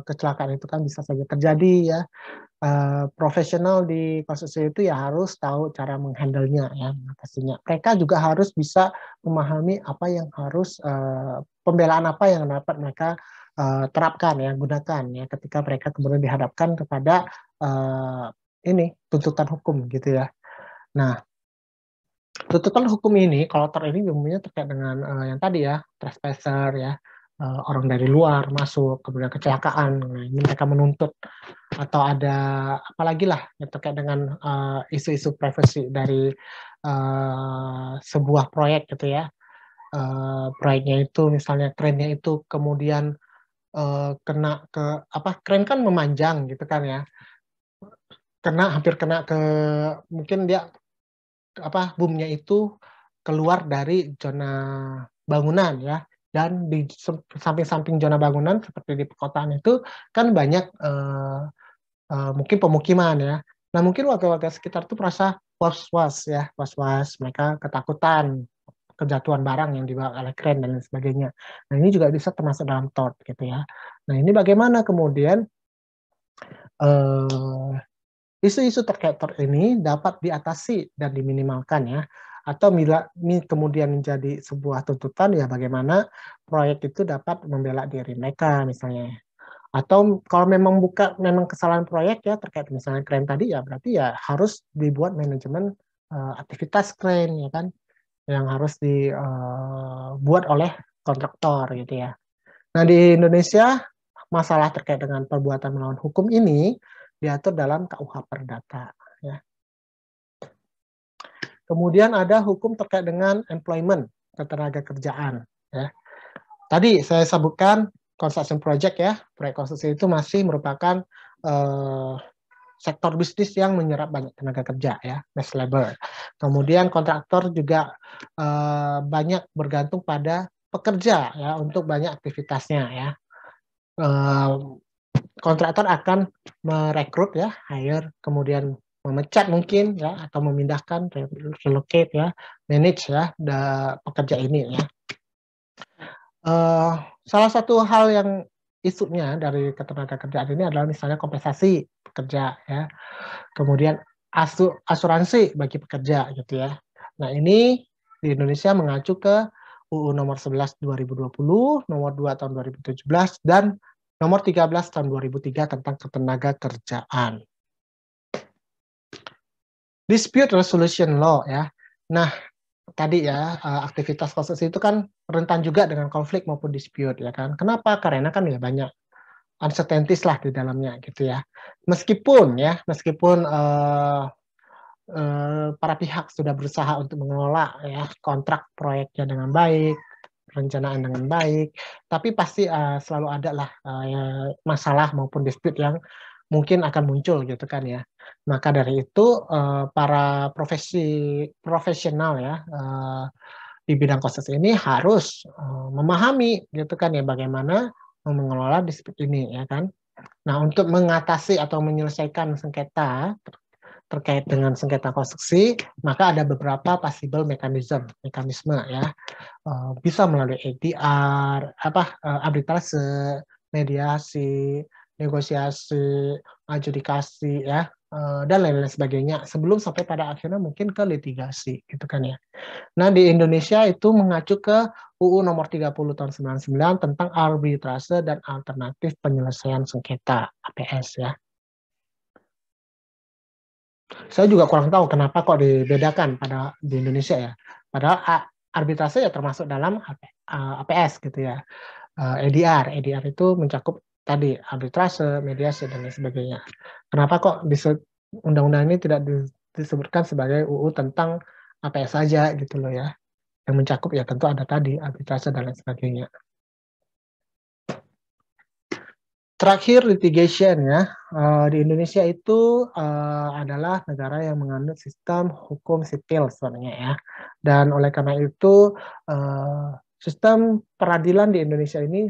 kecelakaan itu kan bisa saja terjadi ya. Profesional di konstruksi itu ya harus tahu cara menghandle-nya ya, mengatasinya. Mereka juga harus bisa memahami apa yang harus pembelaan apa yang dapat mereka terapkan ya, gunakan ya ketika mereka kemudian dihadapkan kepada tuntutan hukum gitu ya. Nah, tuntutan hukum ini, kalau tort ini umumnya terkait dengan yang tadi ya, trespasser ya, orang dari luar masuk, kemudian kecelakaan. Nah, ini mereka menuntut atau ada apalagi lah yang terkait dengan isu-isu privacy dari sebuah proyek gitu ya. Proyeknya itu misalnya kerennya itu kemudian kena ke kren kan memanjang gitu kan ya. Hampir kena ke mungkin dia boomnya itu keluar dari zona bangunan ya, dan di samping-samping zona bangunan seperti di perkotaan itu kan banyak mungkin pemukiman ya. Nah, mungkin warga-warga sekitar itu merasa was-was ya, was-was, mereka ketakutan kejatuhan barang yang dibawa oleh kren dan lain sebagainya. Nah, ini juga bisa termasuk dalam tort gitu ya. Nah, ini bagaimana kemudian isu-isu terkait tort ini dapat diatasi dan diminimalkan ya, atau bila kemudian menjadi sebuah tuntutan ya bagaimana proyek itu dapat membela diri mereka misalnya. Atau kalau memang kesalahan proyek ya terkait misalnya kren tadi ya berarti ya harus dibuat manajemen aktivitas kren ya kan yang harus dibuat oleh kontraktor gitu ya. Nah, di Indonesia masalah terkait dengan perbuatan melawan hukum ini diatur dalam KUH Perdata ya. Kemudian ada hukum terkait dengan employment, ketenagakerjaan ya. Tadi saya sebutkan construction project ya, proyek konstruksi itu masih merupakan sektor bisnis yang menyerap banyak tenaga kerja ya, mass labor. Kemudian kontraktor juga banyak bergantung pada pekerja ya untuk banyak aktivitasnya ya. Kontraktor akan merekrut ya, hire, kemudian memecat mungkin ya atau memindahkan, relocate ya, manage ya pekerja ini ya. Salah satu hal yang isunya dari ketenagakerjaan ini adalah misalnya kompensasi pekerja ya, kemudian asuransi bagi pekerja gitu ya. Nah, ini di Indonesia mengacu ke UU nomor 11 2020, nomor 2 tahun 2017 dan nomor 13 tahun 2003 tentang ketenagakerjaan. Dispute resolution law ya. Nah, tadi ya, aktivitas konstruksi itu kan rentan juga dengan konflik maupun dispute ya kan. Kenapa? Karena kan ya banyak uncertainties lah di dalamnya gitu ya. Meskipun para pihak sudah berusaha untuk mengelola ya kontrak proyeknya dengan baik, perencanaan dengan baik, tapi pasti selalu ada lah masalah maupun dispute yang mungkin akan muncul gitu kan ya. Maka dari itu para profesional ya di bidang konstruksi ini harus memahami gitu kan ya bagaimana mengelola dispute ini ya kan. Nah, untuk mengatasi atau menyelesaikan sengketa terkait dengan sengketa konstruksi, maka ada beberapa possible mekanisme ya. Bisa melalui ADR, arbitrase, mediasi, negosiasi, adjudikasi ya, dan lain-lain sebagainya sebelum sampai pada akhirnya mungkin ke litigasi gitu kan ya. Nah, di Indonesia itu mengacu ke UU nomor 30 tahun 99 tentang arbitrase dan alternatif penyelesaian sengketa APS ya. Saya juga kurang tahu kenapa kok dibedakan di Indonesia ya. Padahal arbitrase ya termasuk dalam APS gitu ya. ADR itu mencakup tadi arbitrase, mediasi dan lain sebagainya. Kenapa kok undang-undang ini tidak disebutkan sebagai UU tentang APS saja gitu loh ya. Yang mencakup ya tentu ada tadi arbitrase dan lain sebagainya. Terakhir litigation ya, di Indonesia itu adalah negara yang menganut sistem hukum sipil sebenarnya ya, dan oleh karena itu sistem peradilan di Indonesia ini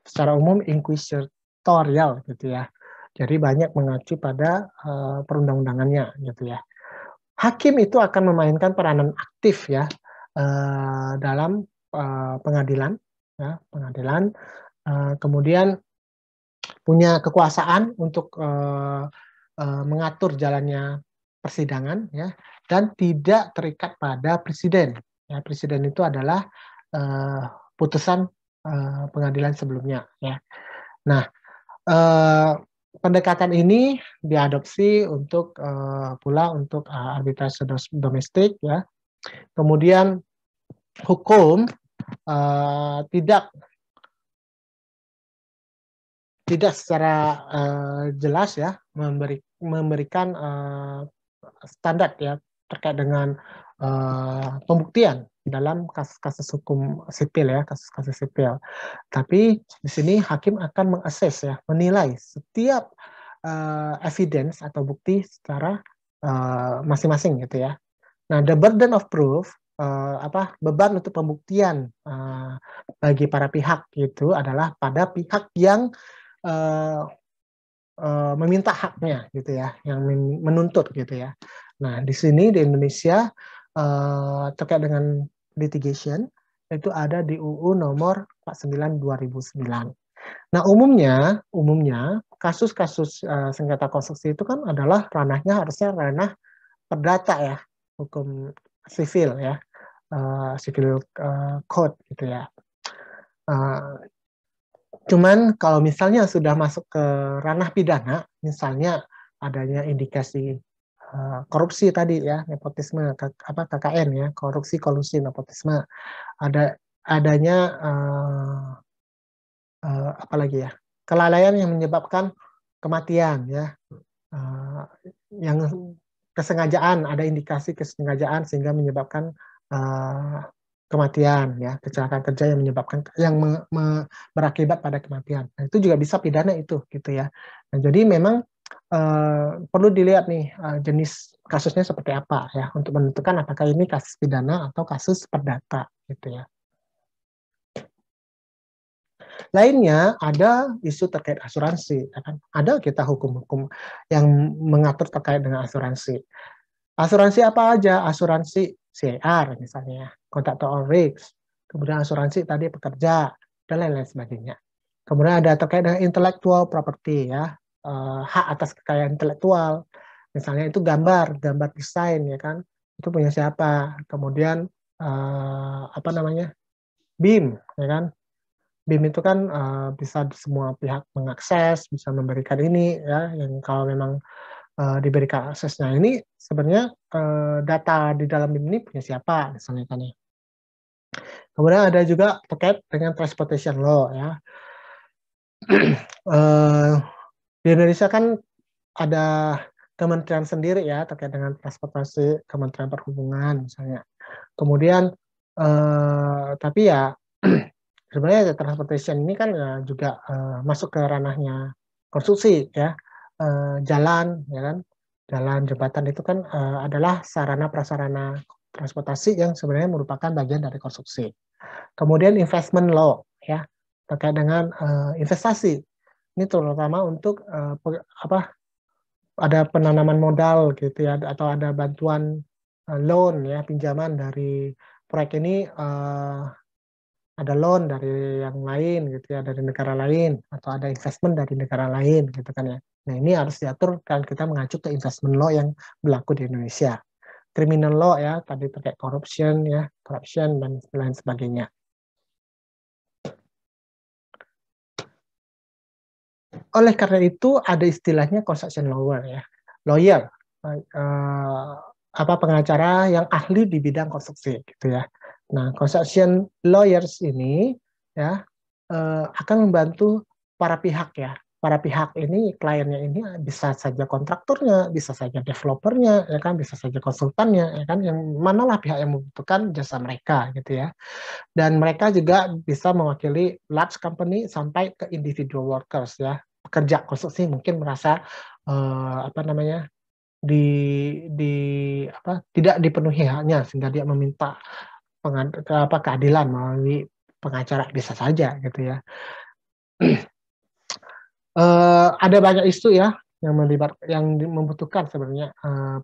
secara umum inquisitorial gitu ya, jadi banyak mengacu pada perundang-undangannya gitu ya. Hakim itu akan memainkan peranan aktif ya dalam pengadilan, ya, kemudian punya kekuasaan untuk mengatur jalannya persidangan ya, dan tidak terikat pada presiden. Ya, presiden itu adalah putusan pengadilan sebelumnya ya. Nah, pendekatan ini diadopsi untuk pula untuk arbitrase domestik ya. Kemudian hukum tidak secara jelas ya memberikan standar ya terkait dengan pembuktian dalam kasus-kasus hukum sipil ya, kasus-kasus sipil. Tapi di sini hakim akan mengakses ya, menilai setiap evidence atau bukti secara masing-masing gitu ya. Nah, the burden of proof beban untuk pembuktian bagi para pihak itu adalah pada pihak yang meminta haknya gitu ya, yang menuntut gitu ya. Nah, di sini di Indonesia terkait dengan litigation itu ada di UU nomor 49 2009. Nah, umumnya kasus-kasus sengketa konstruksi itu kan adalah ranahnya harusnya ranah perdata ya, hukum sivil ya, civil code gitu ya. Cuman kalau misalnya sudah masuk ke ranah pidana, misalnya adanya indikasi korupsi tadi ya, nepotisme, KKN ya, korupsi, kolusi, nepotisme, adanya apalagi ya, kelalaian yang menyebabkan kematian ya, yang kesengajaan, ada indikasi kesengajaan sehingga menyebabkan kematian ya, kecelakaan kerja yang menyebabkan berakibat pada kematian. Nah, itu juga bisa pidana itu gitu ya. Nah, jadi memang perlu dilihat nih jenis kasusnya seperti apa ya untuk menentukan apakah ini kasus pidana atau kasus perdata gitu ya. Lainnya ada isu terkait asuransi, ya kan? Ada kita hukum-hukum yang mengatur terkait dengan asuransi. Asuransi apa aja? Asuransi CR misalnya, contractor on risk, kemudian asuransi tadi pekerja dan lain-lain sebagainya. Kemudian ada terkait dengan intellectual property ya, hak atas kekayaan intelektual. Misalnya itu gambar desain ya kan, itu punya siapa? Kemudian BIM ya kan? BIM itu kan bisa semua pihak mengakses, bisa memberikan ini ya, yang kalau memang diberikan aksesnya. Ini sebenarnya data di dalam BIM ini punya siapa misalnya kan ya. Kemudian ada juga terkait dengan transportation law ya. Di Indonesia kan ada kementerian sendiri ya terkait dengan transportasi, Kementerian Perhubungan misalnya. Kemudian tapi ya sebenarnya transportation ini kan juga masuk ke ranahnya konstruksi ya. Jalan ya kan, jalan jembatan itu kan adalah sarana prasarana transportasi yang sebenarnya merupakan bagian dari konstruksi. Kemudian investment law ya terkait dengan investasi. Ini terutama untuk ada penanaman modal gitu ya, atau ada bantuan loan ya, pinjaman dari proyek ini, ada loan dari yang lain gitu ya, dari negara lain, atau ada investment dari negara lain gitu kan ya. Nah ini harus diatur kan, kita mengacu ke investment law yang berlaku di Indonesia. Criminal law ya, tadi terkait corruption ya, corruption dan lain sebagainya. Oleh karena itu ada istilahnya construction lawyer ya, lawyer pengacara yang ahli di bidang konstruksi gitu ya. Nah construction lawyers ini ya akan membantu para pihak ya. Para pihak ini, kliennya ini bisa saja kontraktornya, bisa saja developernya, ya kan, bisa saja konsultannya, ya kan, yang manalah pihak yang membutuhkan jasa mereka gitu ya. Dan mereka juga bisa mewakili large company sampai ke individual workers ya. Pekerja konstruksi mungkin merasa tidak dipenuhi haknya sehingga dia meminta keadilan melalui pengacara, bisa saja gitu ya. Ada banyak isu ya yang membutuhkan sebenarnya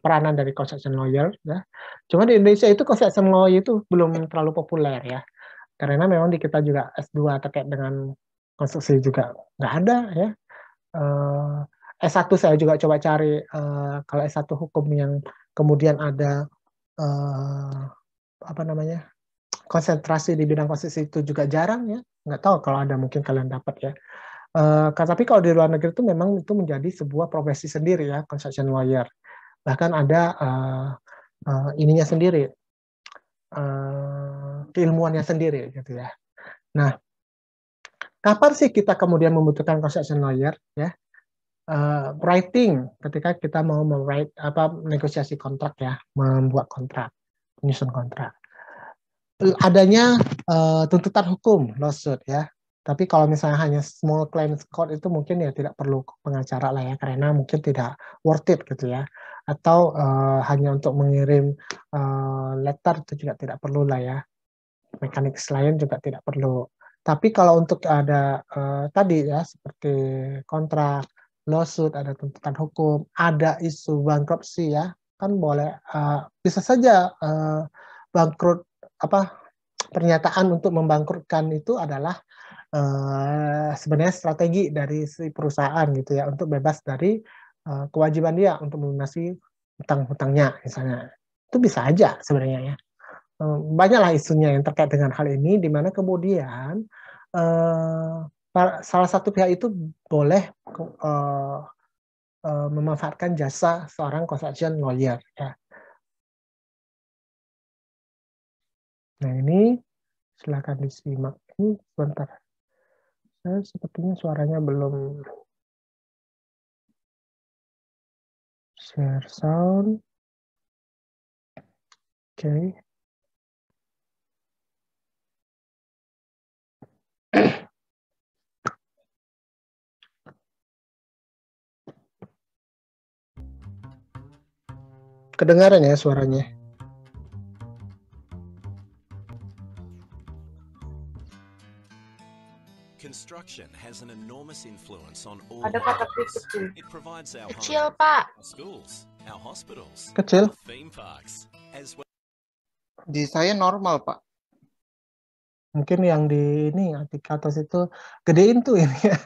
peranan dari construction lawyer ya. Cuma di Indonesia itu construction lawyer itu belum terlalu populer ya. Karena memang di kita juga S2 terkait dengan konstruksi juga nggak ada ya. S1 saya juga coba cari, kalau S1 hukum yang kemudian ada konsentrasi di bidang konstruksi itu juga jarang ya. Nggak tahu kalau ada, mungkin kalian dapat ya. Tapi kalau di luar negeri itu memang itu menjadi sebuah profesi sendiri ya, construction lawyer. Bahkan ada ininya sendiri, keilmuannya sendiri gitu ya. Nah, kapan sih kita kemudian membutuhkan construction lawyer ya? Writing, ketika kita mau negosiasi kontrak ya, membuat kontrak, menyusun kontrak. Adanya tuntutan hukum, lawsuit ya. Tapi kalau misalnya hanya small claims court itu mungkin ya tidak perlu pengacara lah ya, karena mungkin tidak worth it gitu ya. Atau hanya untuk mengirim letter itu juga tidak perlu lah ya. Mekanik lain juga tidak perlu. Tapi kalau untuk ada tadi ya, seperti kontrak, lawsuit, ada tuntutan hukum, ada isu bankruptcy ya, kan boleh bisa saja bangkrut, pernyataan untuk membangkrutkan itu adalah sebenarnya strategi dari si perusahaan gitu ya, untuk bebas dari kewajiban dia untuk melunasi hutang-hutangnya misalnya. Itu bisa aja sebenarnya ya. Banyaklah isunya yang terkait dengan hal ini, di mana kemudian salah satu pihak itu boleh memanfaatkan jasa seorang construction lawyer ya. Nah ini silakan disimak. Ini sebentar, sepertinya suaranya belum share sound. Oke. Kedengaran ya suaranya? Construction has an enormous influence on all. Ada kata kecil. It provides our Kecil, homes, Pak. our schools, our hospitals, Kecil. our theme parks, as well. Di saya normal, Pak. Mungkin yang di ini di atas itu gedein tuh ini ya.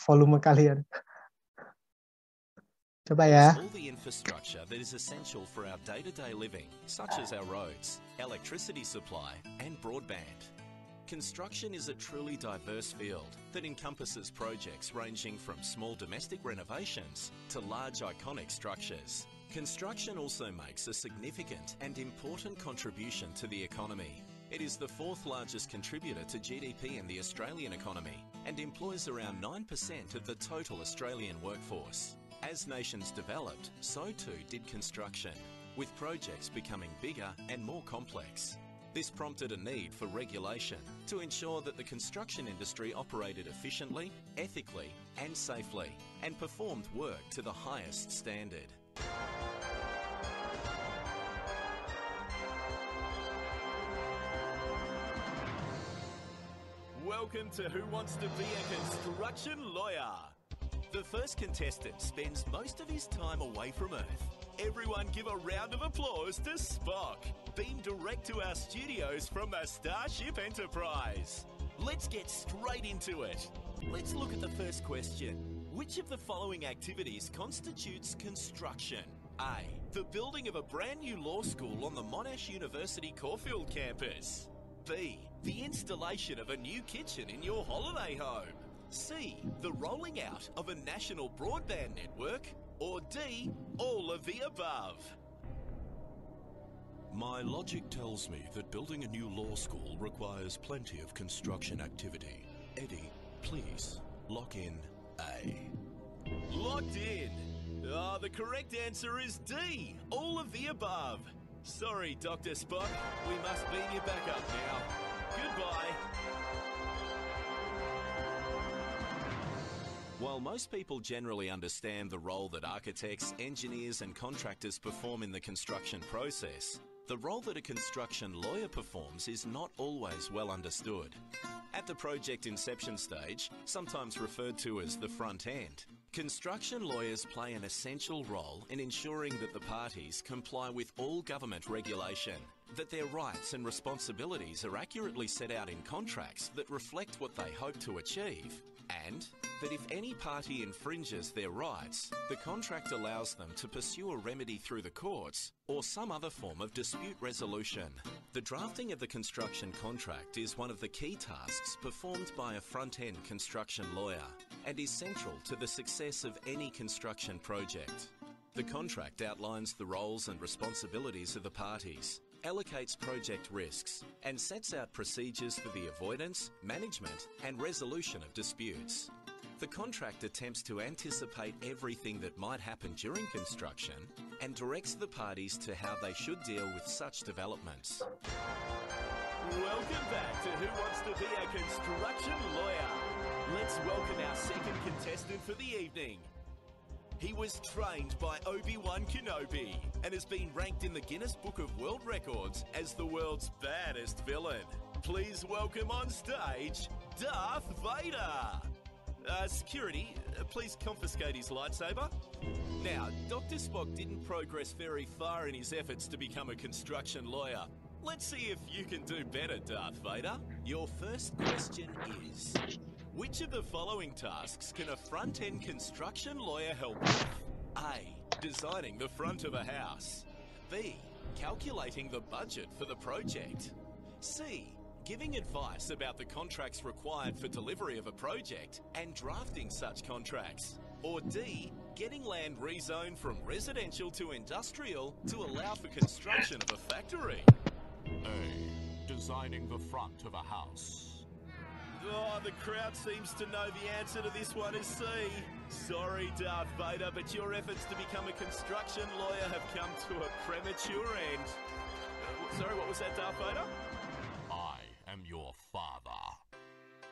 Volume kalian. Coba ya. All the infrastructure that is essential for our day-to-day living, such as our roads, electricity supply, and broadband. Construction is a truly diverse field that encompasses projects ranging from small domestic renovations to large iconic structures. Construction also makes a significant and important contribution to the economy. It is the fourth largest contributor to GDP in the Australian economy and employs around 9% of the total Australian workforce. As nations developed, so too did construction, with projects becoming bigger and more complex. This prompted a need for regulation to ensure that the construction industry operated efficiently, ethically and safely, and performed work to the highest standard. Welcome to Who Wants to Be a Construction Lawyer? The first contestant spends most of his time away from Earth. Everyone give a round of applause to Spock, beamed direct to our studios from the Starship Enterprise. Let's get straight into it. Let's look at the first question. Which of the following activities constitutes construction? A. The building of a brand new law school on the Monash University Caulfield campus. B. The installation of a new kitchen in your holiday home. C. The rolling out of a national broadband network. Or D. All of the above. My logic tells me that building a new law school requires plenty of construction activity. Eddie, please, lock in A. Locked in. The correct answer is D. All of the above. Sorry, Dr. Spock. We must beam you back up now. Goodbye. While most people generally understand the role that architects, engineers and contractors perform in the construction process, the role that a construction lawyer performs is not always well understood. At the project inception stage, sometimes referred to as the front end, construction lawyers play an essential role in ensuring that the parties comply with all government regulation, that their rights and responsibilities are accurately set out in contracts that reflect what they hope to achieve, and that if any party infringes their rights, the contract allows them to pursue a remedy through the courts or some other form of dispute resolution. The drafting of the construction contract is one of the key tasks performed by a front-end construction lawyer and is central to the success of any construction project. The contract outlines the roles and responsibilities of the parties, allocates project risks, and sets out procedures for the avoidance, management, and resolution of disputes. The contract attempts to anticipate everything that might happen during construction and directs the parties to how they should deal with such developments. Welcome back to Who Wants to Be a Construction Lawyer? Let's welcome our second contestant for the evening. He was trained by Obi-Wan Kenobi and has been ranked in the Guinness Book of World Records as the world's baddest villain. Please welcome on stage, Darth Vader. Security, please confiscate his lightsaber. Now, Dr. Spock didn't progress very far in his efforts to become a construction lawyer. Let's see if you can do better, Darth Vader. Your first question is, which of the following tasks can a front-end construction lawyer help with? A. Designing the front of a house. B. Calculating the budget for the project. C. Giving advice about the contracts required for delivery of a project and drafting such contracts. Or D. Getting land rezoned from residential to industrial to allow for construction of a factory. A. Designing the front of a house. Oh, the crowd seems to know the answer to this one is C. Sorry, Darth Vader, but your efforts to become a construction lawyer have come to a premature end. Sorry, what was that, Darth Vader? I am your father.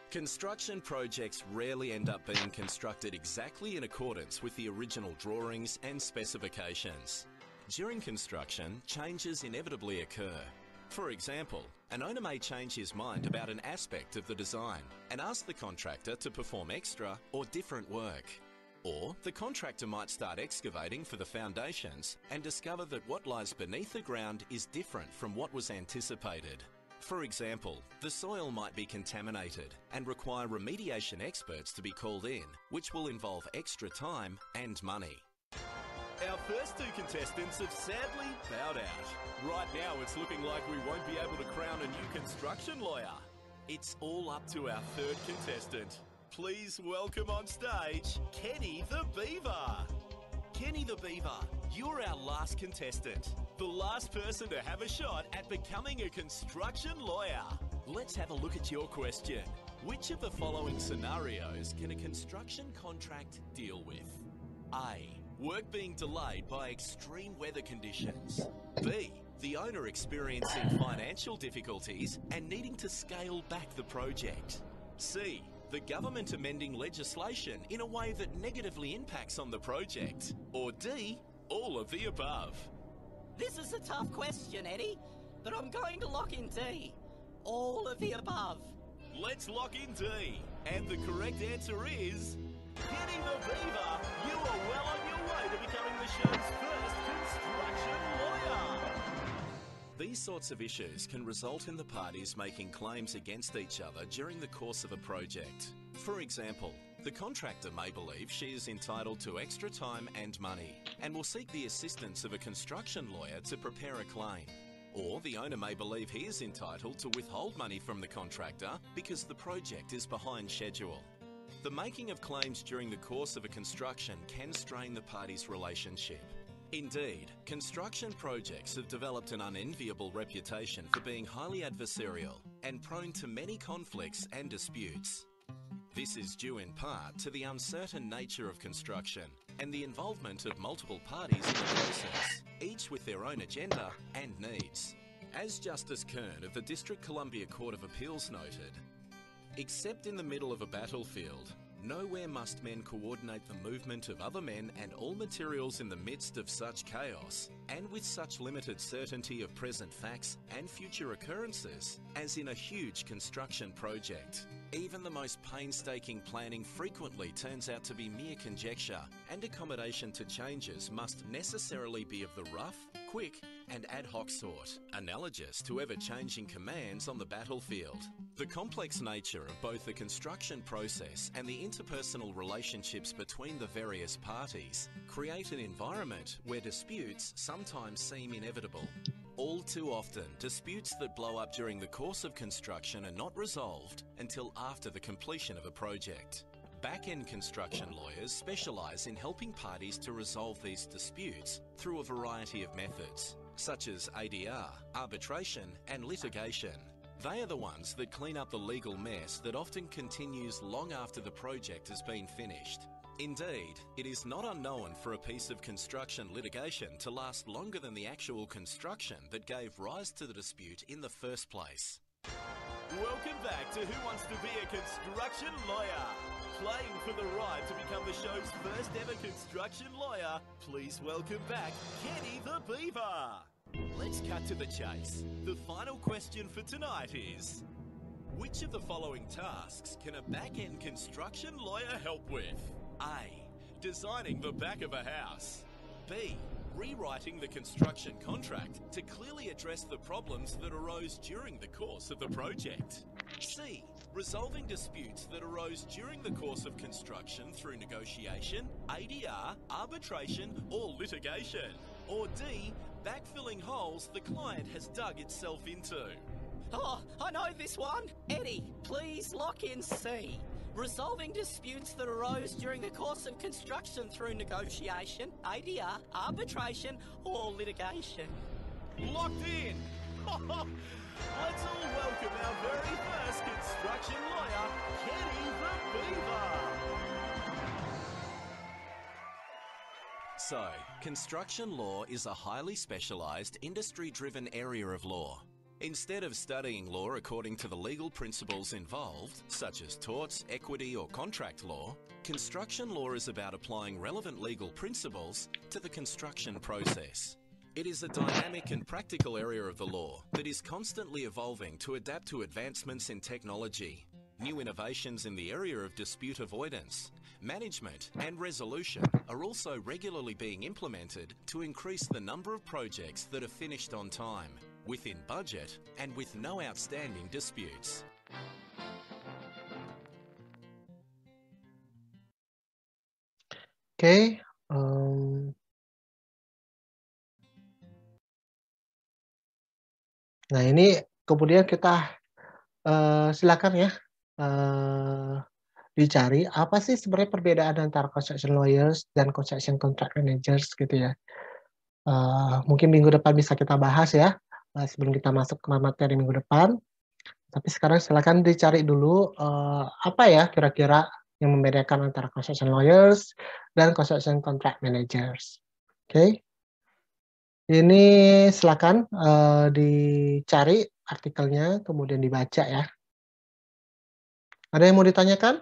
Construction projects rarely end up being constructed exactly in accordance with the original drawings and specifications. During construction, changes inevitably occur. For example, an owner may change his mind about an aspect of the design and ask the contractor to perform extra or different work. Or the contractor might start excavating for the foundations and discover that what lies beneath the ground is different from what was anticipated. For example, the soil might be contaminated and require remediation experts to be called in, which will involve extra time and money. Our first two contestants have sadly bowed out. Right now, it's looking like we won't be able to crown a new construction lawyer. It's all up to our third contestant. Please welcome on stage, Kenny the Beaver. Kenny the Beaver, you're our last contestant. The last person to have a shot at becoming a construction lawyer. Let's have a look at your question. Which of the following scenarios can a construction contract deal with? A. Work being delayed by extreme weather conditions. B. The owner experiencing financial difficulties and needing to scale back the project. C. The government amending legislation in a way that negatively impacts on the project. Or D. All of the above. This is a tough question, Eddie, but I'm going to lock in D. All of the above. Let's lock in D. And the correct answer is... Kenny the Beaver, you are well on your way to becoming the show's first construction lawyer. These sorts of issues can result in the parties making claims against each other during the course of a project. For example, the contractor may believe she is entitled to extra time and money and will seek the assistance of a construction lawyer to prepare a claim. Or the owner may believe he is entitled to withhold money from the contractor because the project is behind schedule. The making of claims during the course of a construction can strain the parties' relationship. Indeed, construction projects have developed an unenviable reputation for being highly adversarial and prone to many conflicts and disputes. This is due in part to the uncertain nature of construction and the involvement of multiple parties in the process, each with their own agenda and needs. As Justice Kern of the District Columbia Court of Appeals noted, except in the middle of a battlefield, nowhere must men coordinate the movement of other men and all materials in the midst of such chaos, and with such limited certainty of present facts and future occurrences, as in a huge construction project. Even the most painstaking planning frequently turns out to be mere conjecture, and accommodation to changes must necessarily be of the rough, quick, and ad hoc sort, analogous to ever-changing commands on the battlefield. The complex nature of both the construction process and the interpersonal relationships between the various parties create an environment where disputes sometimes seem inevitable. All too often, disputes that blow up during the course of construction are not resolved until after the completion of a project. Back-end construction lawyers specialise in helping parties to resolve these disputes through a variety of methods, such as ADR, arbitration, and litigation. They are the ones that clean up the legal mess that often continues long after the project has been finished. Indeed, it is not unknown for a piece of construction litigation to last longer than the actual construction that gave rise to the dispute in the first place. Welcome back to Who Wants to Be a Construction Lawyer? Playing for the ride to become the show's first ever construction lawyer, please welcome back Kenny the Beaver. Let's cut to the chase. The final question for tonight is, which of the following tasks can a back-end construction lawyer help with? A. Designing the back of a house. B. Rewriting the construction contract to clearly address the problems that arose during the course of the project. C. Resolving disputes that arose during the course of construction through negotiation, ADR, arbitration, or litigation. Or D. Backfilling holes the client has dug itself into. Oh, I know this one. Eddie, please lock in C. Resolving disputes that arose during the course of construction through negotiation, ADR, arbitration, or litigation. Locked in! Let's all welcome our very first construction lawyer, Kenny the Beaver! So, construction law is a highly specialised, industry-driven area of law. Instead of studying law according to the legal principles involved, such as torts, equity, or contract law, construction law is about applying relevant legal principles to the construction process. It is a dynamic and practical area of the law that is constantly evolving to adapt to advancements in technology. New innovations in the area of dispute avoidance, management, and resolution are also regularly being implemented to increase the number of projects that are finished on time, within budget, and with no outstanding disputes. Oke, nah ini kemudian kita silakan ya dicari apa sih sebenarnya perbedaan antara construction lawyers dan construction contract managers gitu ya. Mungkin minggu depan bisa kita bahas ya sebelum kita masuk ke materi minggu depan. Tapi sekarang silakan dicari dulu apa ya kira-kira yang membedakan antara construction lawyers dan construction contract managers. Oke. Ini silakan dicari artikelnya kemudian dibaca ya. Ada yang mau ditanyakan?